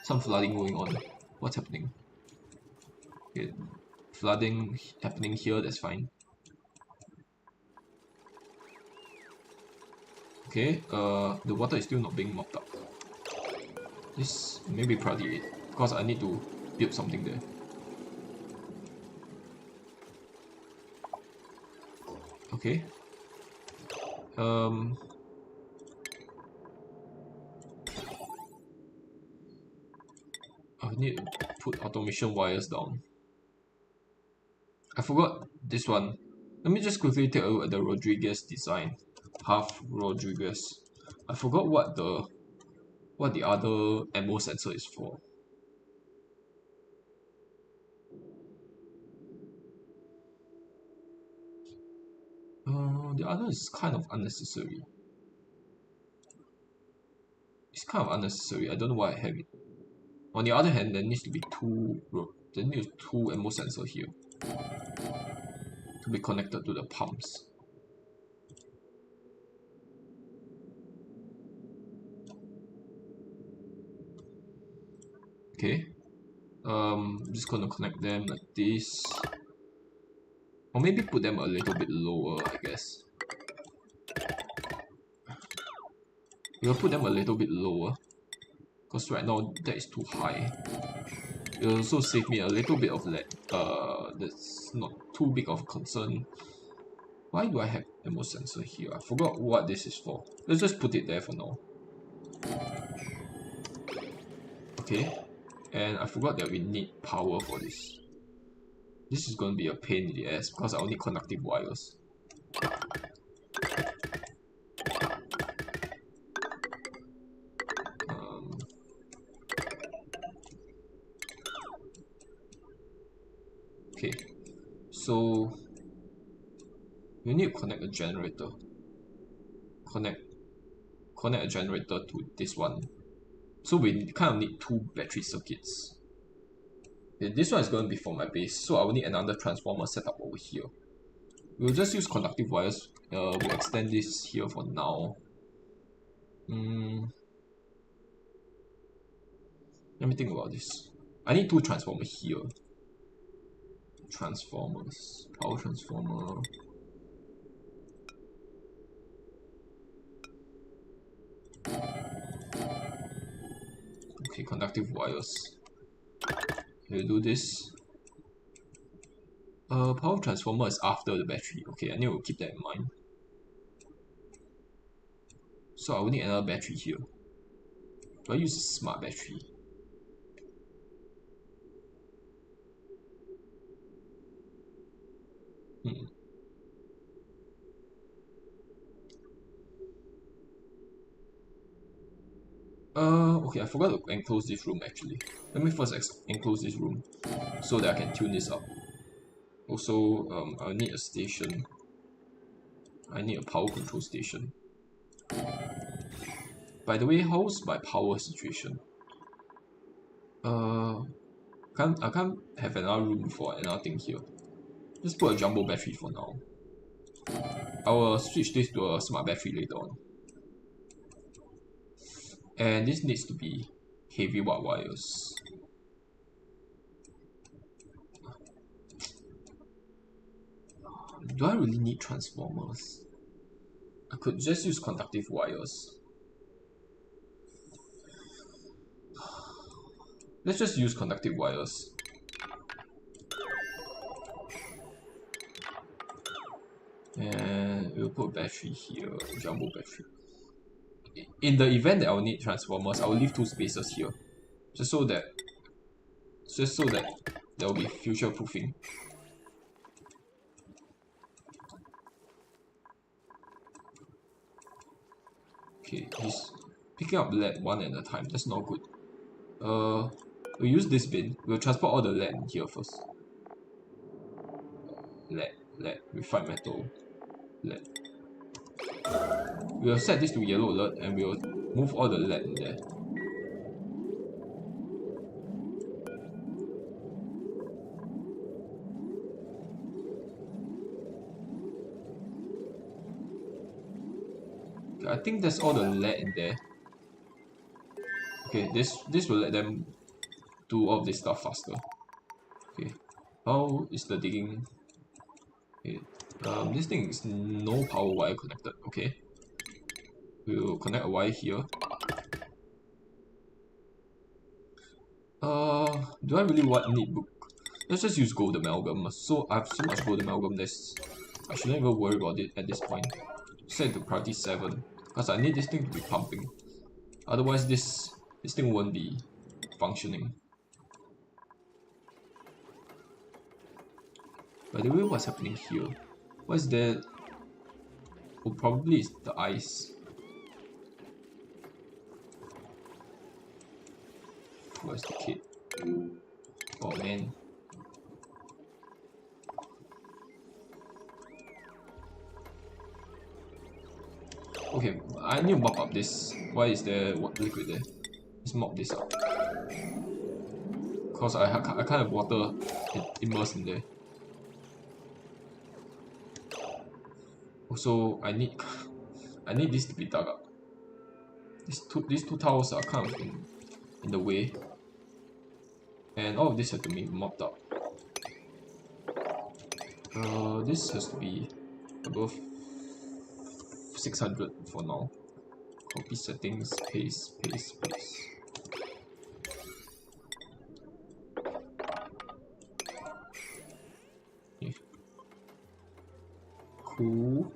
some flooding going on. What's happening? Okay, flooding happening here, that's fine. Okay, the water is still not being mopped up. This may be priority 8 because I need to build something there. Okay. I need to put automation wires down. I forgot this one. Let me just quickly take a look at the Rodriguez design. Half Rodriguez. I forgot what the other ammo sensor is for. The other is kind of unnecessary. It's kind of unnecessary. I don't know why I have it. On the other hand, there needs to be two ammo sensor here to be connected to the pumps. Okay. I'm just gonna connect them like this. Or maybe put them a little bit lower, I guess. We'll put them a little bit lower. Because right now that is too high. It will also save me a little bit of lag. That's not too big of a concern. Why do I have ammo sensor here? I forgot what this is for. Let's just put it there for now. Okay. And I forgot that we need power for this. This is going to be a pain in the ass because I only need conductive wires. Okay, so we need to connect a generator. Connect a generator to this one. So we kind of need two battery circuits. Okay, this one is going to be for my base, so I will need another transformer set up over here. We'll just use conductive wires. We'll extend this here for now. Let me think about this. I need two transformers here. Transformers. Power transformer. Okay, conductive wires. We'll do this. Power transformer is after the battery. Okay, I need to keep that in mind. So I will need another battery here. Do I use a smart battery? Okay, I forgot to enclose this room actually. Let me first enclose this room so that I can tune this up. Also, I need a station. I need a power control station. By the way, how's my power situation? I can't have another room for another thing here. Just put a jumbo battery for now. I will switch this to a smart battery later on. And this needs to be heavy watt wires. Do I really need transformers? I could just use conductive wires. Let's just use conductive wires. And we'll put battery here, jumbo battery. In the event that I'll need transformers, I'll leave 2 spaces here. Just so that there will be future proofing. Okay, he's picking up lead one at a time. That's not good. We'll use this bin. We'll transport all the lead in here first. Lead, refined metal, lead. We'll set this to yellow alert and we'll move all the lead in there. Okay, I think that's all the lead in there. Okay, this will let them do all this stuff faster. Okay, how is the digging? Okay, this thing is no power wire connected. Okay, we'll connect a wire here. Do I really need book? Let's just use gold amalgam. So I have so much gold amalgam that I shouldn't even worry about it at this point. Set to priority 7 because I need this thing to be pumping. Otherwise, this thing won't be functioning. By the way, what's happening here? What is that? Oh, probably it's the ice. Where's the kid? Oh man. Okay, I need to mop up this. Why is there liquid there? Let's mop this up. Cause I can't have water immersed in there. Also, I need this to be dug up. These two towels are kind of in the way, and all of this has to be mopped up. This has to be above 600 for now. Copy settings, paste. Okay. Cool.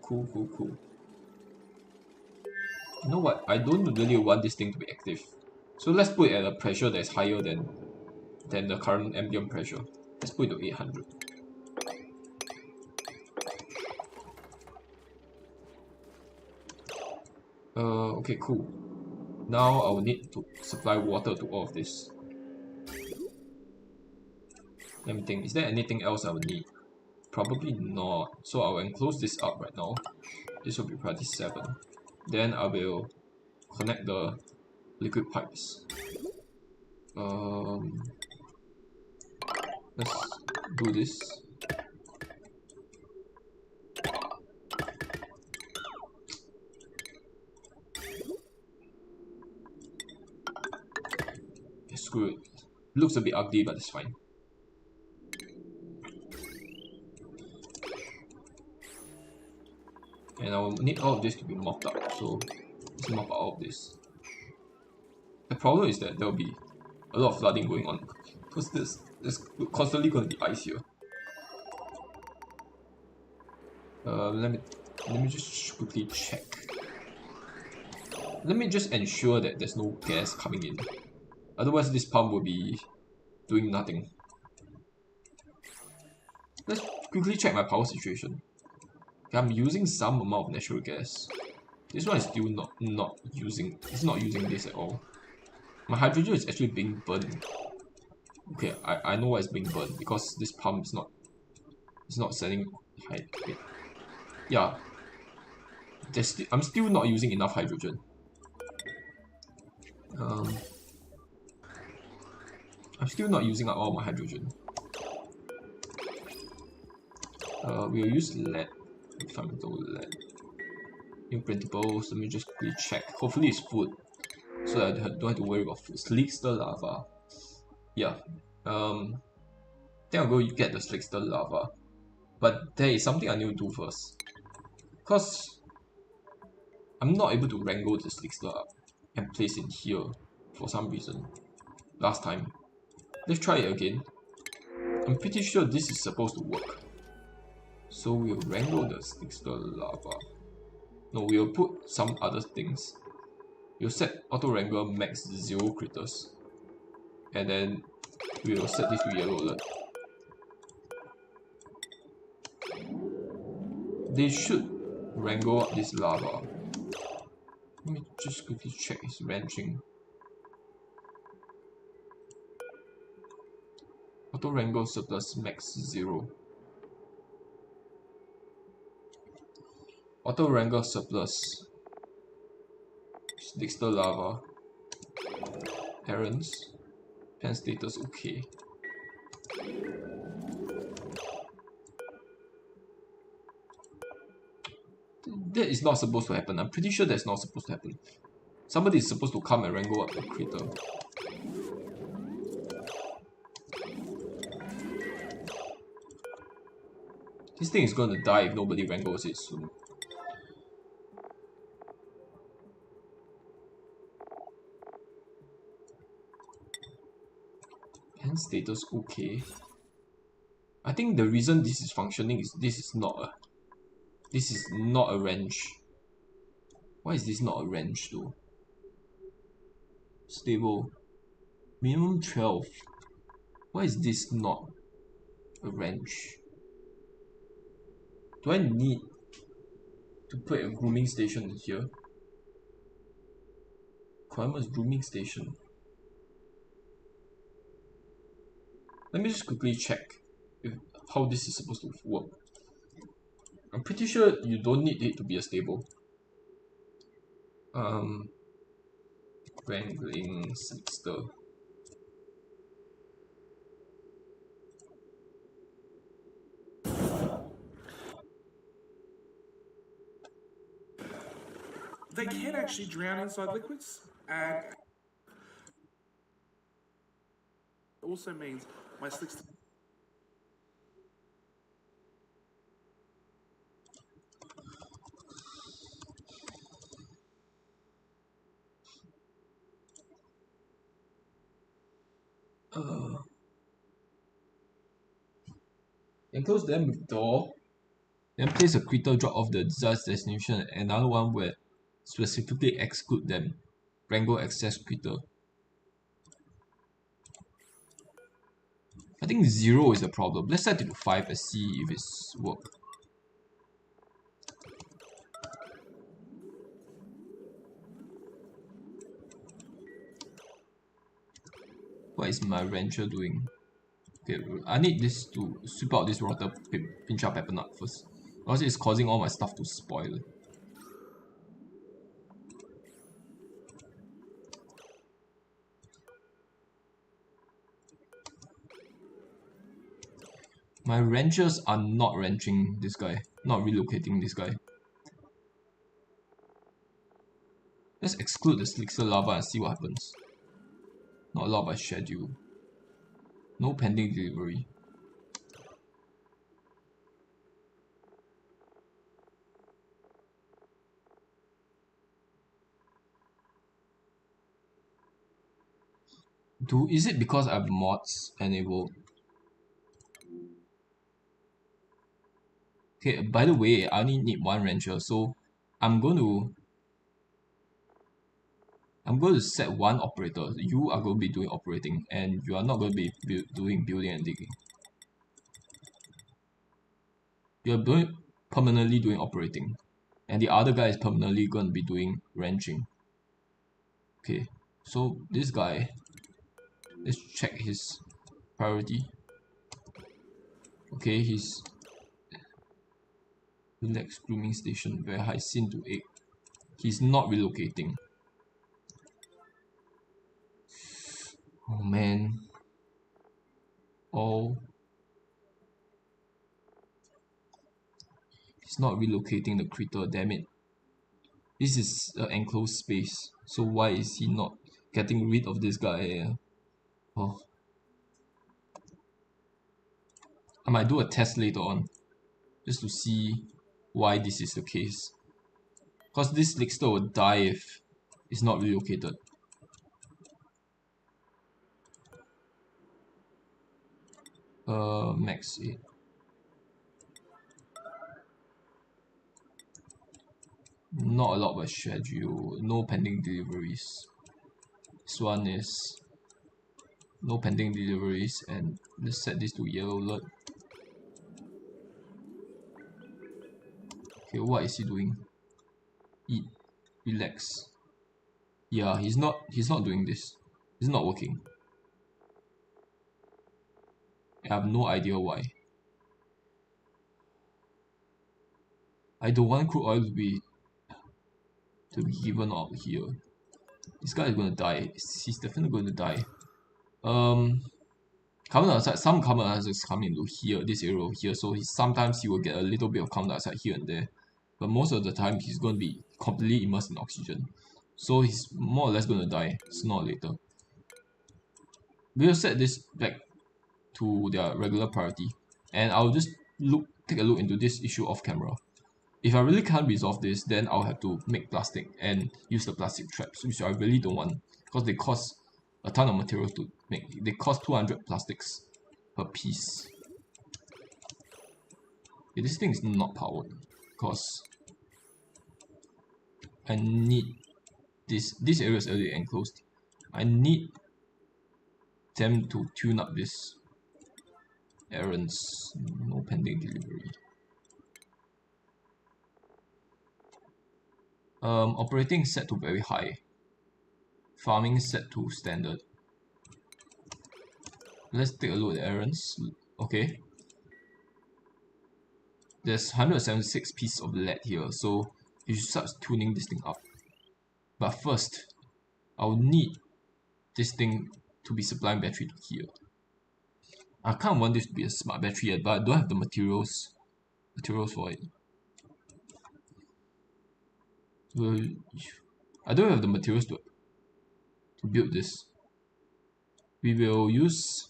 You know what? I don't really want this thing to be active. So let's put it at a pressure that's higher than the current ambient pressure. Let's put it to 800. Okay, cool. Now I will need to supply water to all of this. Let me think, is there anything else I will need? Probably not. So I will enclose this up right now. This will be priority 7. Then I will connect the liquid pipes. Let's do this. Okay, screw it. Looks a bit ugly, but it's fine. And I will need all of this to be mopped up, so let's mop out all of this. The problem is that there will be a lot of flooding going on because there's constantly going to be ice here. Let me just quickly check. Let me just ensure that there's no gas coming in. Otherwise, this pump will be doing nothing. Let's quickly check my power situation. Okay, I'm using some amount of natural gas. This one is still not using. It's not using this at all. My hydrogen is actually being burned. Okay, I know why it's being burned because this pump is not sending hydrogen. Yeah, I'm still not using enough hydrogen. I'm still not using up all my hydrogen. We'll use lead. Fundamental lead. New printables. Let me just quickly check. Hopefully it's food, so that I don't have to worry about food. Slickster lava. Yeah. Then I'll go get the slickster lava. But there is something I need to do first. Because I'm not able to wrangle the slickster up and place it here for some reason. Last time. Let's try it again. I'm pretty sure this is supposed to work. So we'll wrangle the Stickster Lava. No, we'll put some other things. We'll set auto wrangler max 0 critters. And then we'll set this to yellow alert. They should wrangle up this lava. Let me just quickly check his ranching. Auto wrangle surplus max 0. Auto wrangle surplus. Stickster lava. Parents. Pen status okay. That is not supposed to happen. I'm pretty sure that's not supposed to happen. Somebody is supposed to come and wrangle up the critter. This thing is gonna die if nobody wrangles it soon. Pen status okay. I think the reason this is functioning is this is not a wrench. Why is this not a wrench though? Stable. Minimum 12. Why is this not a wrench? Do I need to put a grooming station in here? Requirements grooming station. Let me just quickly check how this is supposed to work. I'm pretty sure you don't need it to be a stable. Wrangling Slickster. They can actually drown inside liquids, and also means my slickster. Enclose them with door. Then place a critter drop off the desired destination and another one where specifically exclude them. Wrangle access critter. I think 0 is a problem. Let's set it to 5 and see if it's work. What is my rancher doing? Okay, I need this to sweep out this rotter pinch up pepper nut first. Because it's causing all my stuff to spoil. My ranchers are not ranching this guy, not relocating this guy. Let's exclude the Slickster lava and see what happens. Not allowed by schedule. No pending delivery. Is it because I have mods enabled? Okay, by the way, I only need one rancher, so I'm going to set one operator. You are going to be doing operating, and you are not going to be doing building and digging. You're permanently doing operating, and the other guy is permanently going to be doing ranching. Okay, so this guy, let's check his priority. Okay, he's relax grooming station, very high sin to 8. He's not relocating. Oh man. Oh. He's not relocating the critter, damn it. This is an enclosed space, so why is he not getting rid of this guy? Oh. I might do a test later on, just to see why this is the case. Because this Slickster will die if it's not relocated. Max 8. Not a lot by schedule. No pending deliveries. This one is no pending deliveries, and let's set this to yellow alert. Okay, what is he doing? Eat, relax. Yeah, he's not doing this. It's not working. I have no idea why. I don't want crude oil to be given out here. This guy is gonna die. He's definitely gonna die. Um, carbon dioxide. Some carbon dioxide is coming into here, this area over here. So sometimes he will get a little bit of carbon dioxide here and there, but most of the time he's gonna be completely immersed in oxygen. So he's more or less gonna die sooner or later. We'll set this back to their regular priority, and I'll just take a look into this issue off camera. If I really can't resolve this, then I'll have to make plastic and use the plastic traps, which I really don't want because they cost a ton of materials to make. They cost 200 plastics per piece. Okay, this thing is not powered because I need this area is already enclosed. I need them to tune up this errands. No pending delivery. Operating set to very high. Farming set to standard. Let's take a look at errands. Okay. There's 176 pieces of lead here, so you should start tuning this thing up. But first, I'll need this thing to be supplying battery to here. I kind of want this to be a smart battery yet, but I don't have the materials for it. Well, I don't have the materials to build this. We will use.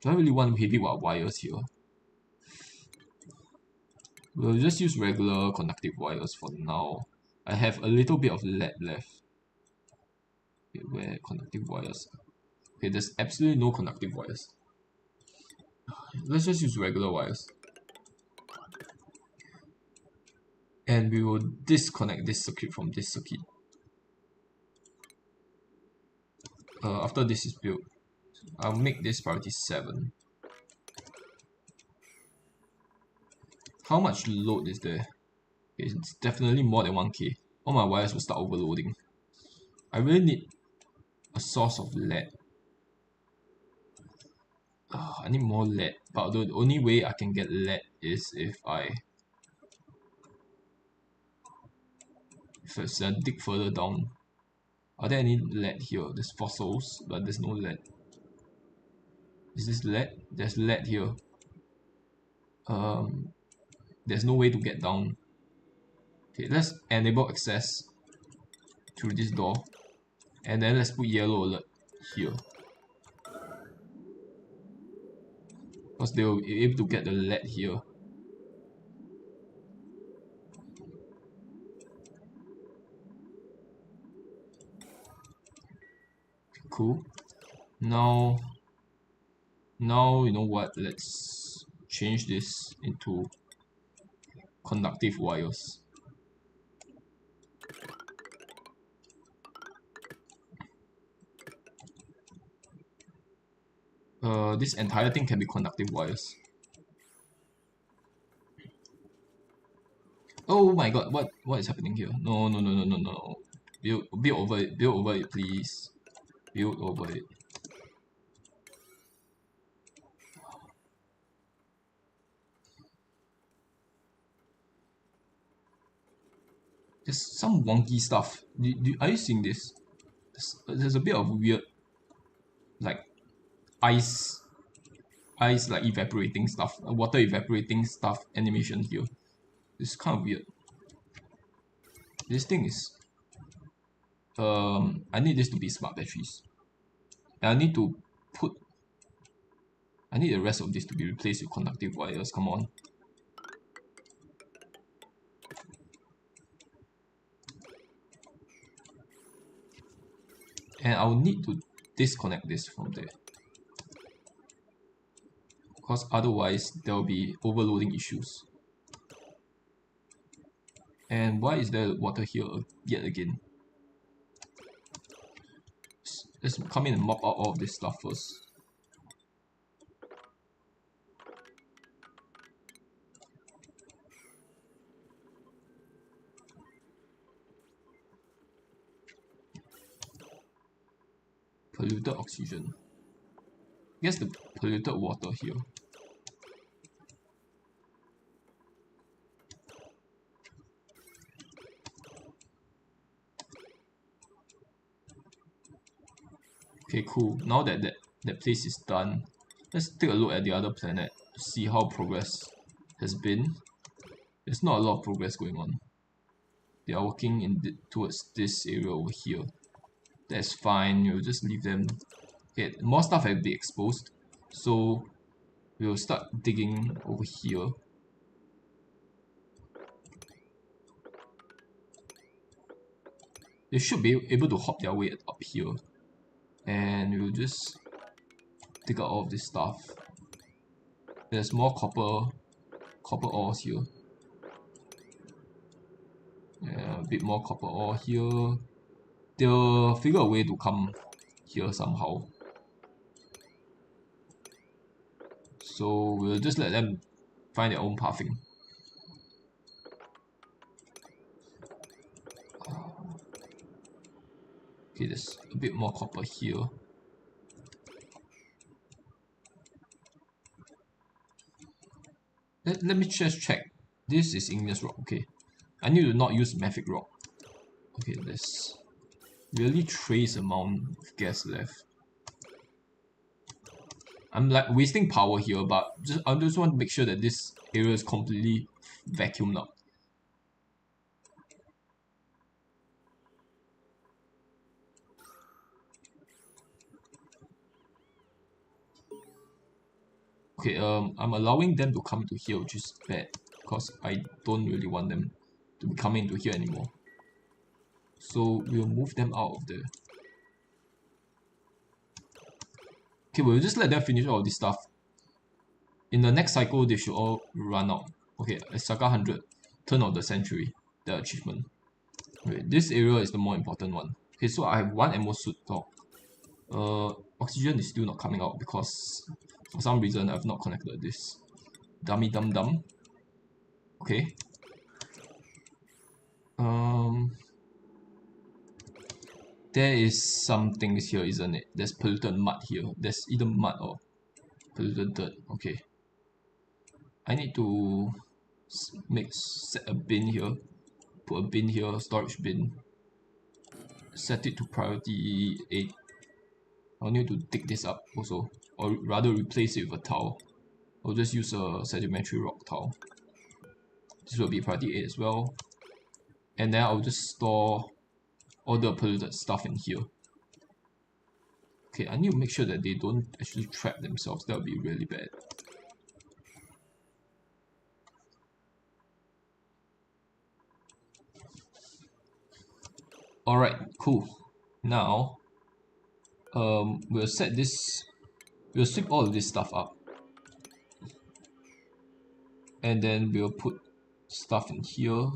Do I really want heavy wires here? We'll just use regular conductive wires for now. I have a little bit of lead left. Okay, where conductive wires? Okay, there's absolutely no conductive wires. Let's just use regular wires. And we will disconnect this circuit from this circuit. After this is built, I'll make this priority 7. How much load is there? Okay, it's definitely more than 1k. All my wires will start overloading. I really need a source of lead. I need more lead, but the only way I can get lead is if I dig further down. Are there any lead here? There's fossils, but there's no lead. Is this lead? There's lead here. There's no way to get down. Okay, let's enable access through this door, and then let's put yellow alert here, because they will be able to get the lead here. Cool. Now you know what? Let's change this into conductive wires. This entire thing can be conductive wires. Oh my god, what is happening here? No. Build over it, please. Build over it. There's some wonky stuff. Are you seeing this? There's a bit of weird, like, ice like evaporating stuff, water evaporating stuff animation here. It's kind of weird. This thing is I need this to be smart batteries, and I need the rest of this to be replaced with conductive wires. Come on. And I'll need to disconnect this from there, because otherwise there will be overloading issues. And why is there water here yet again? Let's come in and mop out all of this stuff first. Polluted oxygen. Guess the polluted water here. Okay, cool. Now that place is done, let's take a look at the other planet to see how progress has been. There's not a lot of progress going on. They are working towards this area over here. That's fine. We'll just leave them. Okay, more stuff have been exposed, so we'll start digging over here. They should be able to hop their way up here, and we'll just dig out all of this stuff. There's more copper ores here. Yeah, a bit more copper ore here. They'll figure a way to come here somehow. So we'll just let them find their own pathing. Okay, there's a bit more copper here. Let me just check. This is igneous rock, okay. I need to not use mafic rock. Okay, there's really trace amount of gas left. I'm like wasting power here, but I just want to make sure that this area is completely vacuumed up. Okay, I'm allowing them to come to here, which is bad, because I don't really want them to be coming to here anymore. So we'll move them out of there. Okay, we'll just let them finish all of this stuff. In the next cycle, they should all run out. Okay, Saga 100, Turn of the Century, the achievement. Okay, this area is the more important one. Okay, so I have one ammo suit talk. Oxygen is still not coming out because for some reason I've not connected this. Dummy dum dum. Okay. There is some things here, isn't it? There's polluted mud here. There's either mud or polluted dirt. Okay. I need to set a bin here. Put a bin here, storage bin. Set it to priority 8. I'll need to dig this up also, or rather replace it with a tile. I'll just use a sedimentary rock tile. This will be priority 8 as well. And then I'll just store all the polluted stuff in here. Okay, I need to make sure that they don't actually trap themselves. That would be really bad. Alright, cool. Now, we'll sweep all of this stuff up. And then we'll put stuff in here.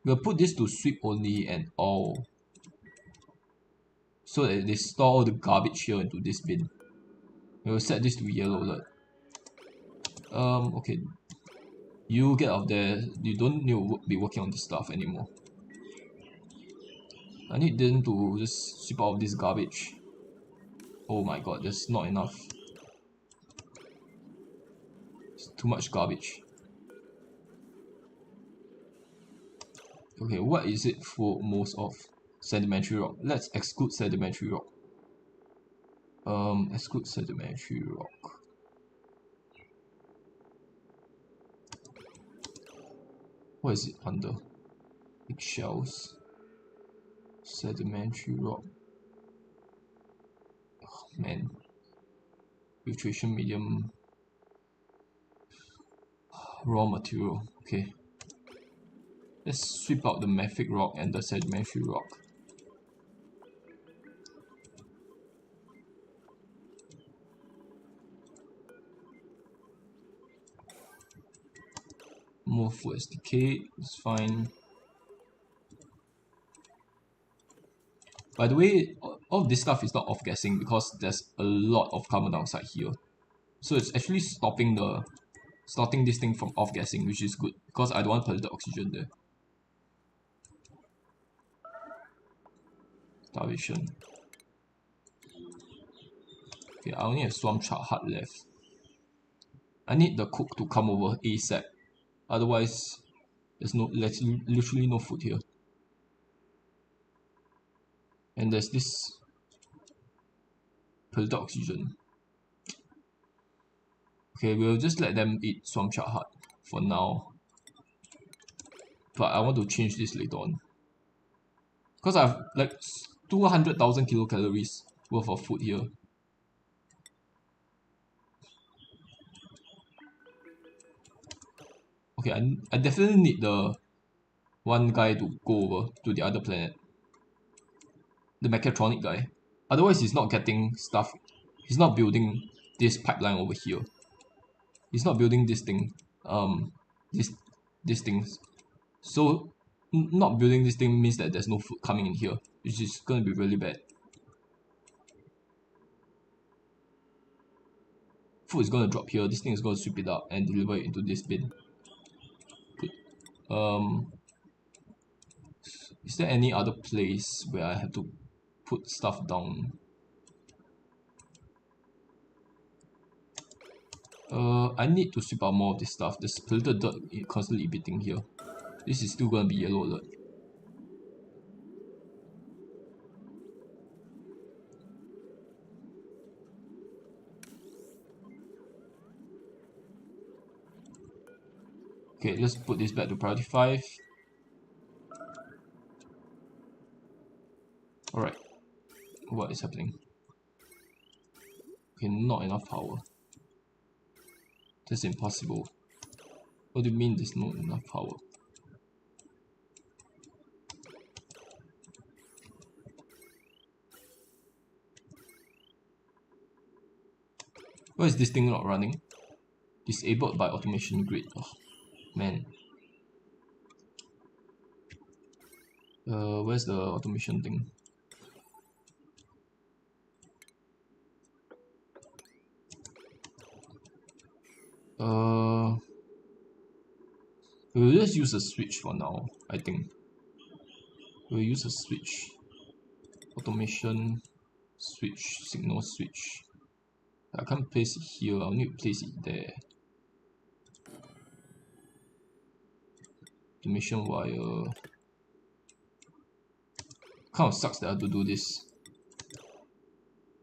We'll put this to sweep only and all. So that they store all the garbage here into this bin. We'll set this to yellow alert. Okay. You get out there. You don't need to be working on this stuff anymore. I need them to just sweep out this garbage. Oh my god, there's not enough. It's too much garbage. Okay, what is it for most of? Sedimentary rock. Let's exclude sedimentary rock. Exclude sedimentary rock. What is it under? Eggshells. Sedimentary rock. Oh, man. Filtration medium. Raw material. Okay. Let's sweep out the mafic rock and the sedimentary rock. More food has decayed, it's fine. By the way, all of this stuff is not off-gassing because there's a lot of carbon dioxide here. So it's actually stopping this thing from off-gassing, which is good because I don't want polluted oxygen there. Starvation. Okay, I only have swamp hut left. I need the cook to come over ASAP. Otherwise, there's literally no food here. And there's this polluted oxygen. Okay, we'll just let them eat swamp hut for now. But I want to change this later on. Because I have like 200,000 kilocalories worth of food here. Okay, I definitely need the one guy to go over to the other planet. The mechatronic guy. Otherwise he's not getting stuff. He's not building this pipeline over here. He's not building this thing. These things. So not building this thing means that there's no food coming in here, which is gonna be really bad. Food is gonna drop here. This thing is gonna sweep it up and deliver it into this bin. Good. Is there any other place where I have to put stuff down? I need to sweep out more of this stuff. There's polluted dirt constantly emitting here. This is still gonna be yellow alert. Okay, let's put this back to priority 5. Alright. What is happening? Okay, not enough power. That's impossible. What do you mean there's not enough power? Why is this thing not running? Disabled by automation grid. Oh, man. Where's the automation thing? We'll just use a switch for now, I think. We'll use a switch. Automation switch, signal switch. I can't place it here, I'll need to place it there. Automation wire. Kind of sucks that I have to do this.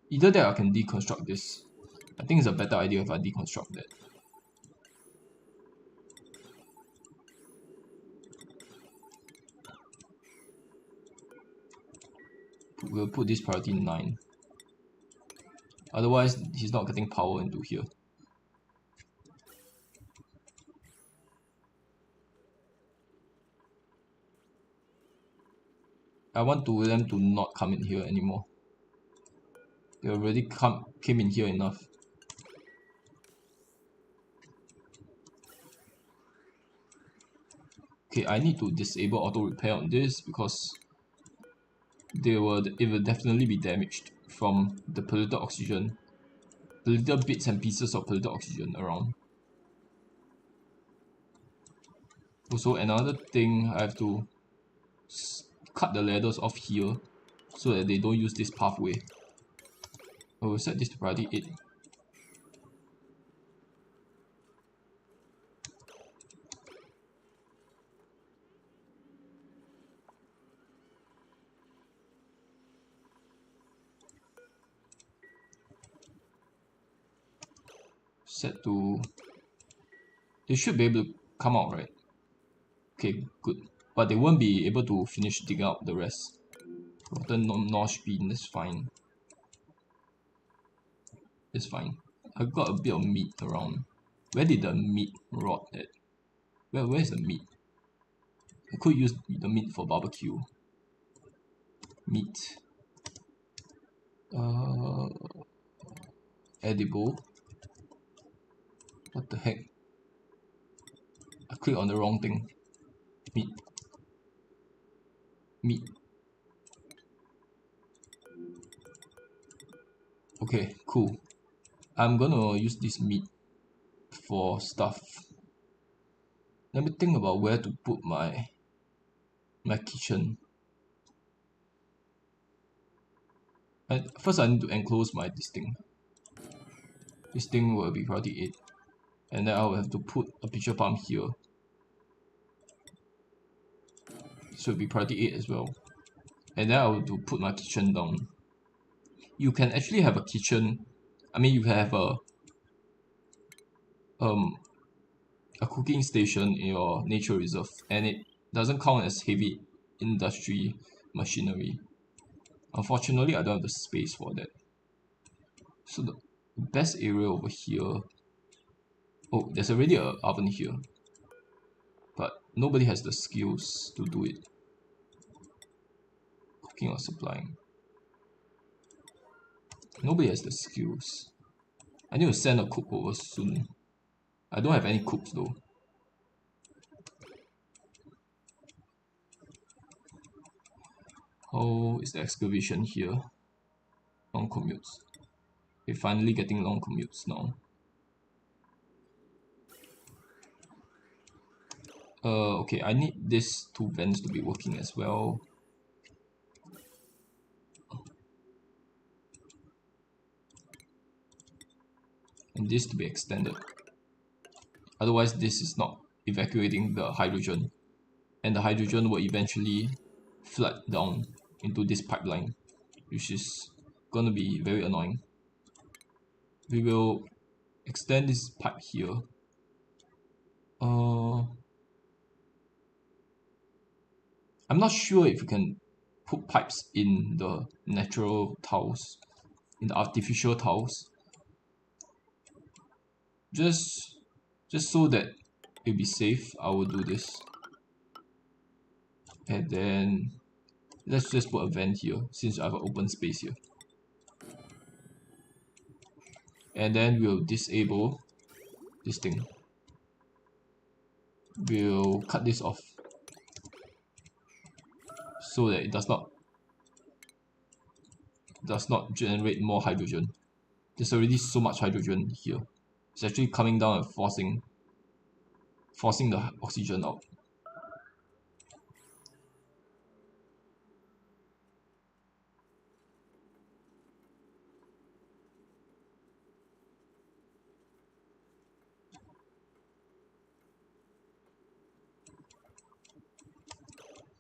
Either that or I can deconstruct this. I think it's a better idea if I deconstruct that. We'll put this priority 9. Otherwise, he's not getting power into here. I want them to not come in here anymore. They already came in here enough. Okay, I need to disable auto repair on this because it will definitely be damaged from the polluted oxygen. The little bits and pieces of polluted oxygen around. Also, another thing, I have to cut the ladders off here so that they don't use this pathway. I will set this to priority 8. Set to... They should be able to come out, right? Okay, good. But they won't be able to finish digging out the rest. Rotten nosh bean, that's fine. It's fine. I got a bit of meat around. Where did the meat rot at? Where's the meat? I could use the meat for barbecue. Meat. Edible. What the heck? I click on the wrong thing. Meat. Okay, cool. I'm gonna use this meat for stuff. Let me think about where to put my kitchen. And first I need to enclose this thing. This thing will be priority 8. And then I will have to put a pitcher pump here. This will be priority 8 as well. And then I will to put my kitchen down. You can actually have a kitchen. I mean, you can have a cooking station in your nature reserve, and it doesn't count as heavy industry machinery. Unfortunately, I don't have the space for that. So the best area over here. Oh, there's already an oven here, but nobody has the skills to do it. Cooking or supplying. Nobody has the skills. I need to send a cook over soon. I don't have any cooks though. How is the excavation here? Long commutes. We're finally getting long commutes now. Okay, I need these two vents to be working as well. And this to be extended. Otherwise, this is not evacuating the hydrogen. And the hydrogen will eventually flood down into this pipeline, which is gonna be very annoying. We will extend this pipe here. I'm not sure if you can put pipes in the natural tiles, in the artificial tiles. Just so that it'll be safe, I will do this. And then let's just put a vent here since I have an open space here. And then we'll disable this thing. We'll cut this off so that it does not generate more hydrogen. There's already so much hydrogen here. It's actually coming down and forcing the oxygen out.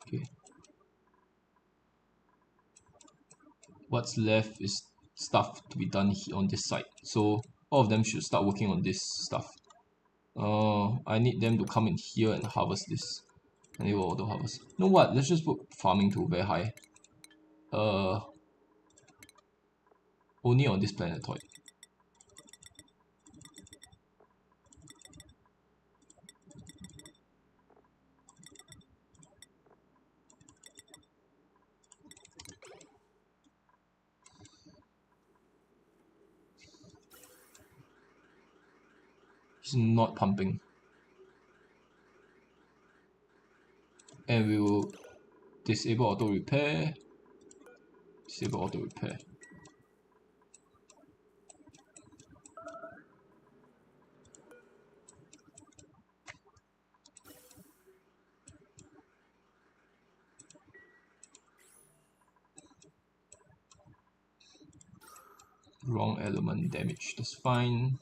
Okay. What's left is stuff to be done here on this side. So all of them should start working on this stuff. I need them to come in here and harvest this. And they will auto harvest. You know what? Let's just put farming to very high. Only on this planetoid. It's not pumping. And we will disable auto repair. Disable auto repair. Wrong element damage. That's fine.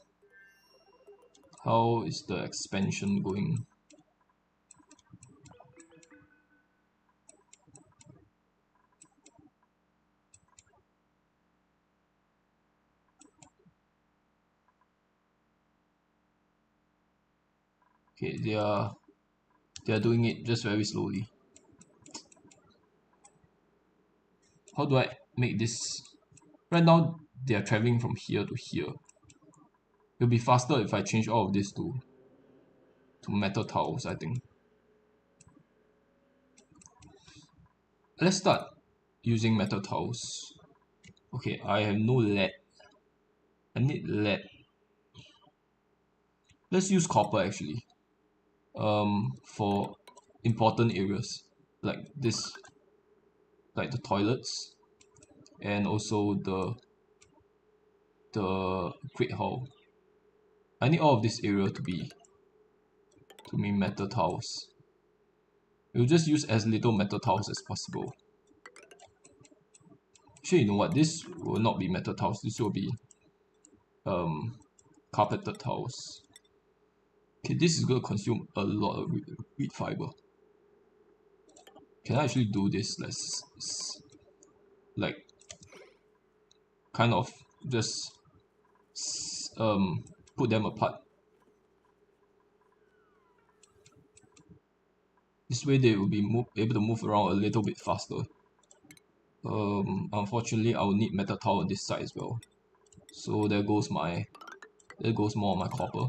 How is the expansion going? Okay, they are doing it just very slowly. How do I make this? Right now they are traveling from here to here. It'll be faster if I change all of this to metal tiles, I think. Let's start using metal tiles. Okay, I have no lead. I need lead. Let's use copper actually. for important areas like this, like the toilets and also the great hall. I need all of this area to be metal tiles. We'll just use as little metal tiles as possible. Actually, you know what? This will not be metal tiles. This will be um carpeted tiles. Okay, this is going to consume a lot of wheat fiber. Can I actually do this? Like kind of just put them apart. This way they will be able to move around a little bit faster. Unfortunately, I will need metal tile on this side as well. So there goes more of my copper.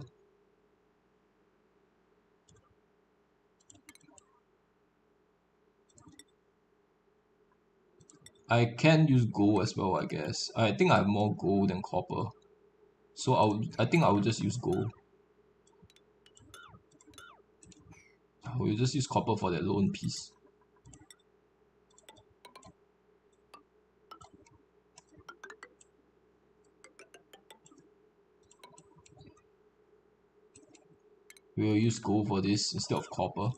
I can use gold as well, I guess. I think I have more gold than copper. So I think I will just use gold. I will just use copper for that lone piece. We will use gold for this instead of copper.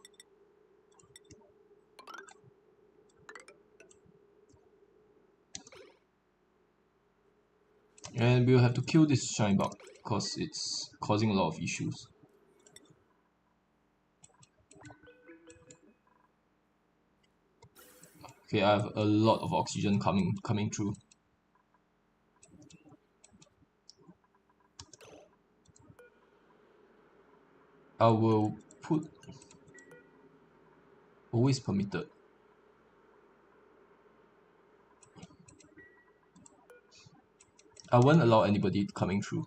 And we'll have to kill this shine bug because it's causing a lot of issues. Okay, I have a lot of oxygen coming through. I will put always permitted. I won't allow anybody coming through.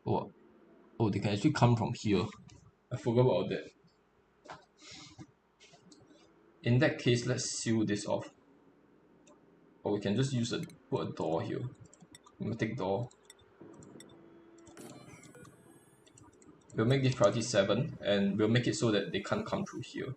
Oh, they can actually come from here. I forgot about that. In that case, let's seal this off. Or we can just put a door here. Pneumatic door. We'll make this priority 7 and we'll make it so that they can't come through here.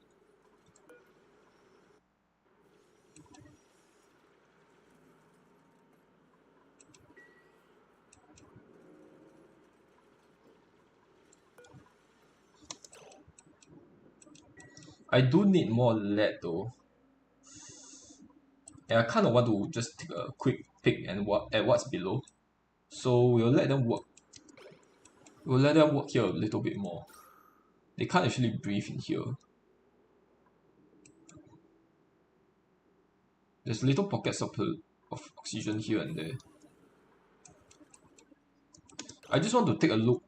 I do need more lead though. And I kind of want to just take a quick peek at what's below. So we'll let them work. We'll let them work here a little bit more. They can't actually breathe in here. There's little pockets of oxygen here and there. I just want to take a look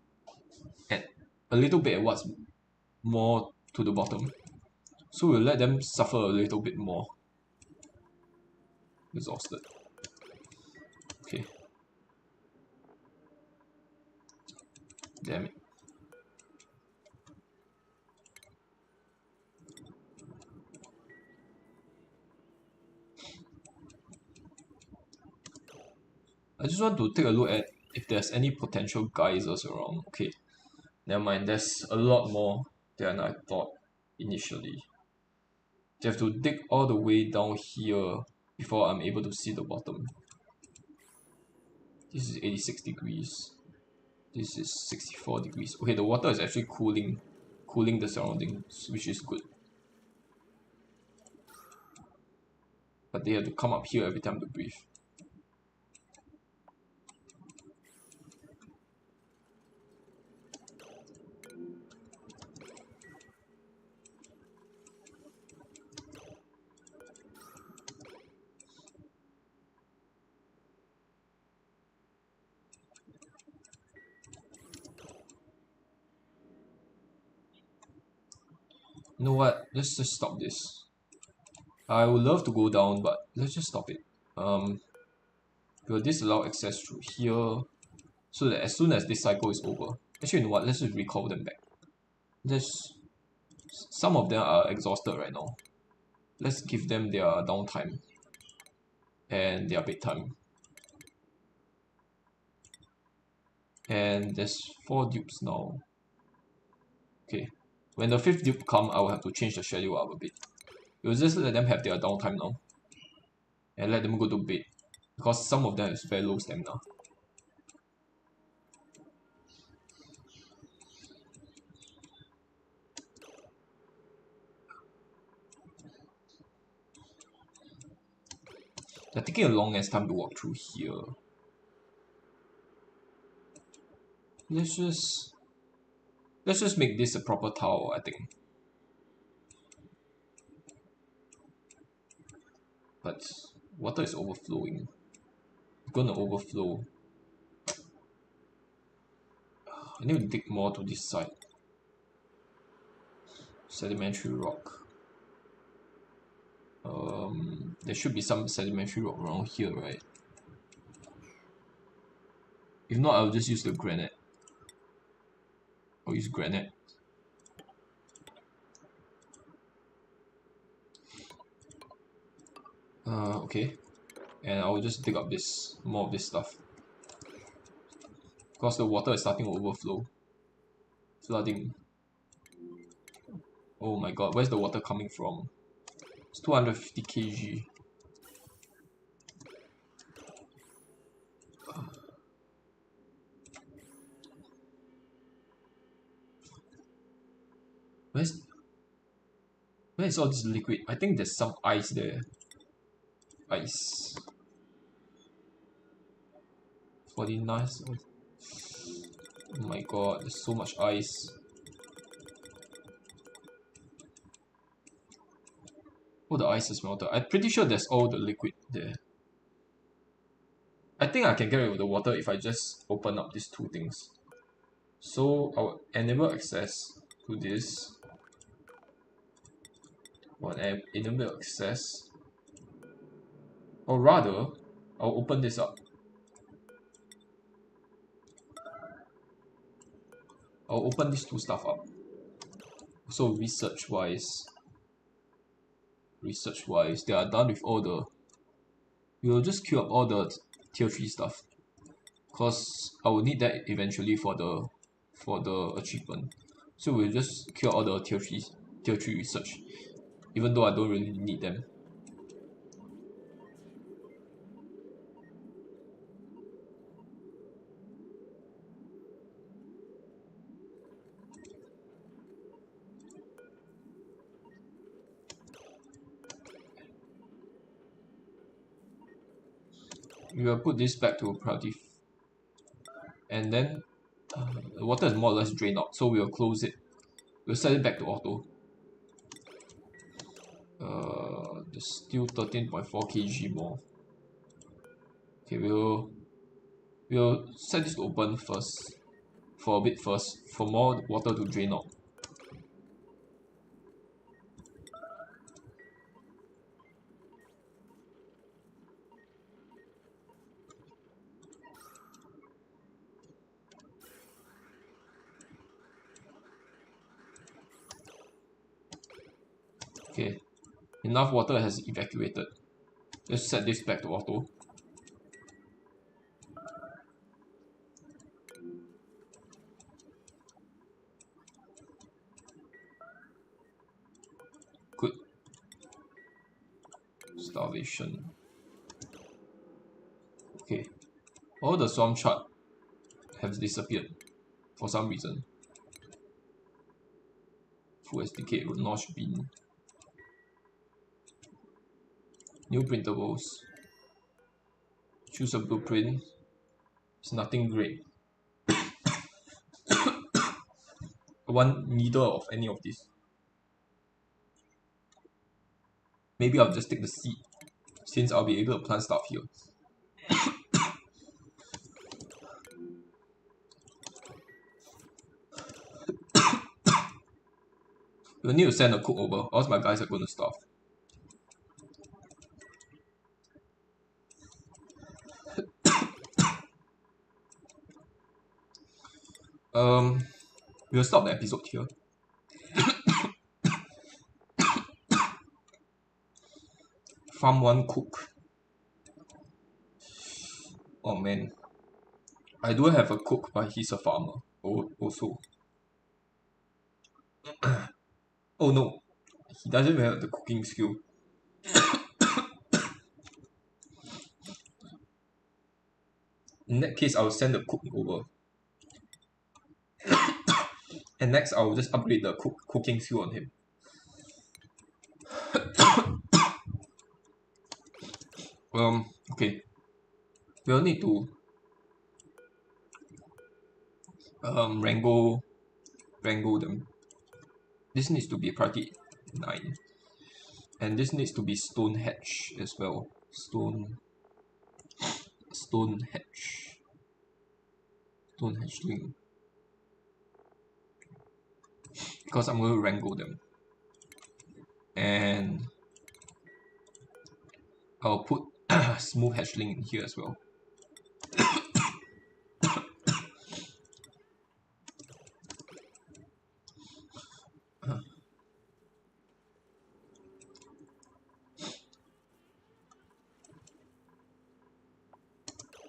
at a little bit at what's more to the bottom. So we'll let them suffer a little bit more. Exhausted. Okay. Damn it. I just want to take a look at if there's any potential geysers around. Okay. Never mind, there's a lot more than I thought initially. They have to dig all the way down here before I'm able to see the bottom. This is 86 degrees. This is 64 degrees. Okay, the water is actually cooling the surroundings, which is good. But they have to come up here every time to breathe. You know what? Let's just stop this. I would love to go down, but let's just stop it. Will disallow access through here so that as soon as this cycle is over, actually, you know what? Let's just recall them back. Some of them are exhausted right now. Let's give them their downtime and their bedtime. And there's 4 dupes now. Okay. When the 5th dupe come, I will have to change the schedule up a bit. We'll just let them have their downtime now. And let them go to bed. Because some of them is very low stamina. They're taking a long ass time to walk through here. Let's just make this a proper tower, I think. But water is overflowing. It's gonna overflow. I need to dig more to this side. Sedimentary rock. There should be some sedimentary rock around here, right? If not, I'll just use the granite. I'll use granite. Okay. And I'll just dig up more of this stuff. Because the water is starting to overflow. Flooding. Oh my god, where's the water coming from? It's 250 kg. Where's all this liquid? I think there's some ice there. Ice. 49. Oh my god, there's so much ice. Oh, the ice is melted. I'm pretty sure there's all the liquid there. I think I can get rid of the water if I just open up these two things. So I'll enable access to this. Or enable access. Or rather, I'll open this up. I'll open these two stuff up. So research-wise, they are done with all the... We'll just queue up all the tier 3 stuff. Because I will need that eventually for the achievement. So we'll just queue up all the tier 3 research. Even though I don't really need them. We will put this back to priority. And then the water is more or less drained out, so we'll close it. We'll set it back to auto. There's still 13.4 kg more. Okay, we'll set this to open first. For a bit first, for more water to drain out. Okay, enough water has evacuated. Let's set this back to auto. Good. Starvation. Okay. All the swamp chart have disappeared for some reason. Full SDK Nosh Bean. New printables. Choose a blueprint. It's nothing great. I want neither of any of these. Maybe I'll just take the seed, since I'll be able to plant stuff here. We'll need to send a cook over, or else my guys are gonna starve. We'll stop the episode here. Farm 1 cook. Oh man. I do have a cook, but he's a farmer also. Oh no, he doesn't have the cooking skill. In that case, I'll send the cook over. And next, I'll just upgrade the cooking skill on him. Okay. We'll need to wrangle them. This needs to be priority 9. And this needs to be stone hatch as well. Stone hatch. Stone hatchling. Because I'm going to wrangle them. And I'll put smooth hatchling in here as well.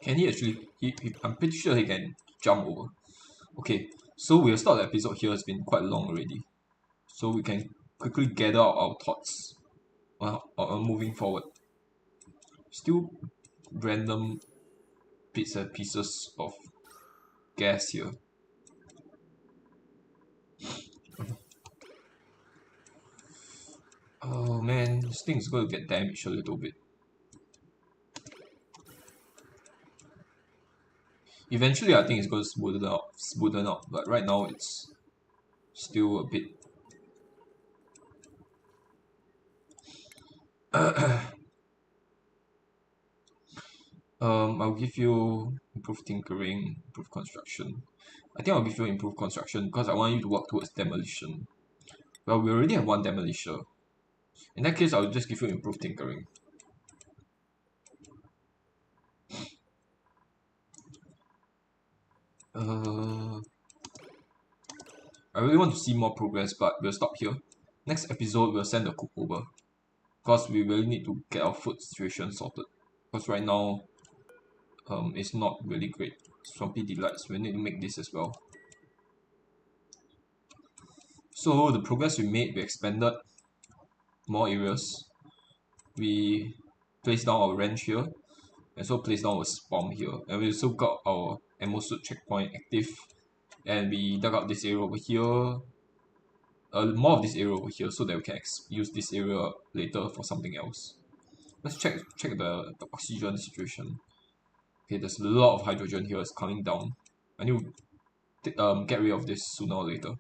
Can he actually? I'm pretty sure he can jump over. Okay, so we'll start the episode here. It's been quite long already, so we can quickly gather our thoughts on moving forward. Still random bits and pieces of gas here. Oh man, this thing is going to get damaged a little bit. Eventually, I think it's going to smoothen out. But right now, it's still a bit. I'll give you improved tinkering, improved construction. I think I'll give you improved construction because I want you to work towards demolition. Well, we already have one demolisher. In that case, I'll just give you improved tinkering. I really want to see more progress, but we'll stop here. Next episode, we'll send the cook over. Because we really need to get our food situation sorted. Because right now, it's not really great. Swampy Delights, we need to make this as well. So the progress we made, we expanded more areas. We placed down our ranch here, and so placed down our spawn here. And we also got our ammo suit checkpoint active. And we dug out this area over here. More of this area over here so that we can use this area later for something else. Let's check the oxygen situation. Okay, there's a lot of hydrogen here. It's coming down. I need to get rid of this sooner or later.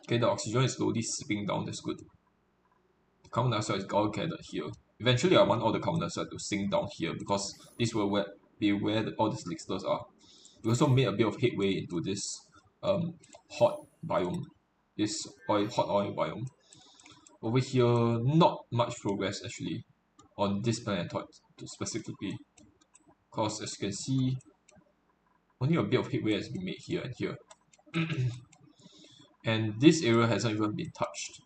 Okay, the oxygen is slowly seeping down. That's good. The carbon dioxide is all gathered here. Eventually, I want all the carbon dioxide to sink down here because this will be where all the slicksters are. We also made a bit of headway into this hot biome, this hot oil biome. Over here, not much progress actually on this planet specifically, because as you can see, only a bit of headway has been made here and here. And this area hasn't even been touched,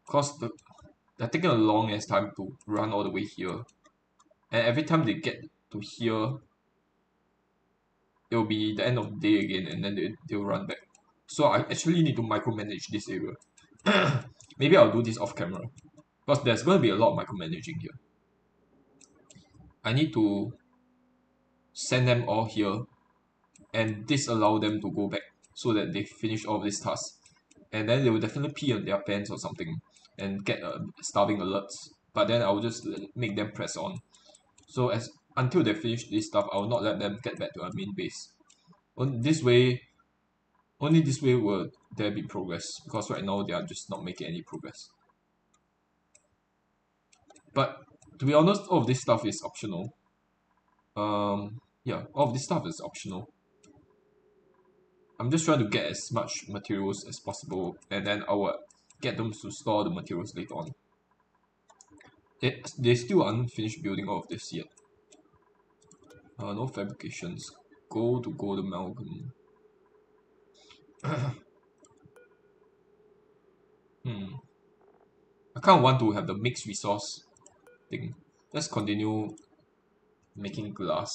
because they're taking a long ass time to run all the way here, and every time they get to here, it will be the end of the day again, and then they'll run back. So I actually need to micromanage this area. Maybe I'll do this off camera, because there's going to be a lot of micromanaging here. I need to send them all here and disallow them to go back so that they finish all of this task. And then they will definitely pee on their pants or something and get starving alerts. But then I will just make them press on. So until they finish this stuff, I will not let them get back to our main base. Only this way will there be progress, because right now they are just not making any progress. But to be honest, all of this stuff is optional. Yeah, all of this stuff is optional. I'm just trying to get as much materials as possible, and then I will get them to store the materials later on. They still aren't finished building all of this yet. No fabrications. Gold to gold amalgam. I kind of want to have the mixed resource thing. Let's continue making glass.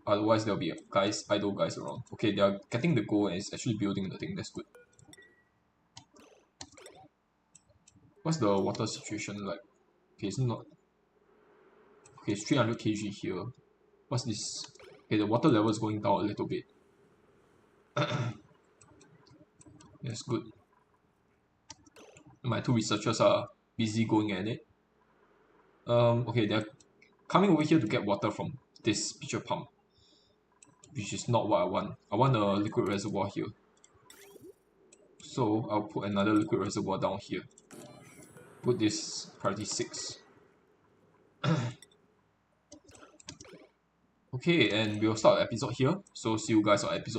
Otherwise, there'll be idle guys around. Okay, they are getting the goal and it's actually building the thing. That's good. What's the water situation like? Okay, it's not. Okay, it's 300 kg here. What's this? Okay, the water level is going down a little bit. That's good. My two researchers are busy going at it. Okay, they're coming over here to get water from this pitcher pump, which is not what I want. I want a liquid reservoir here. So I'll put another liquid reservoir down here. Put this priority 6. Okay, and we'll start the episode here. So see you guys on episode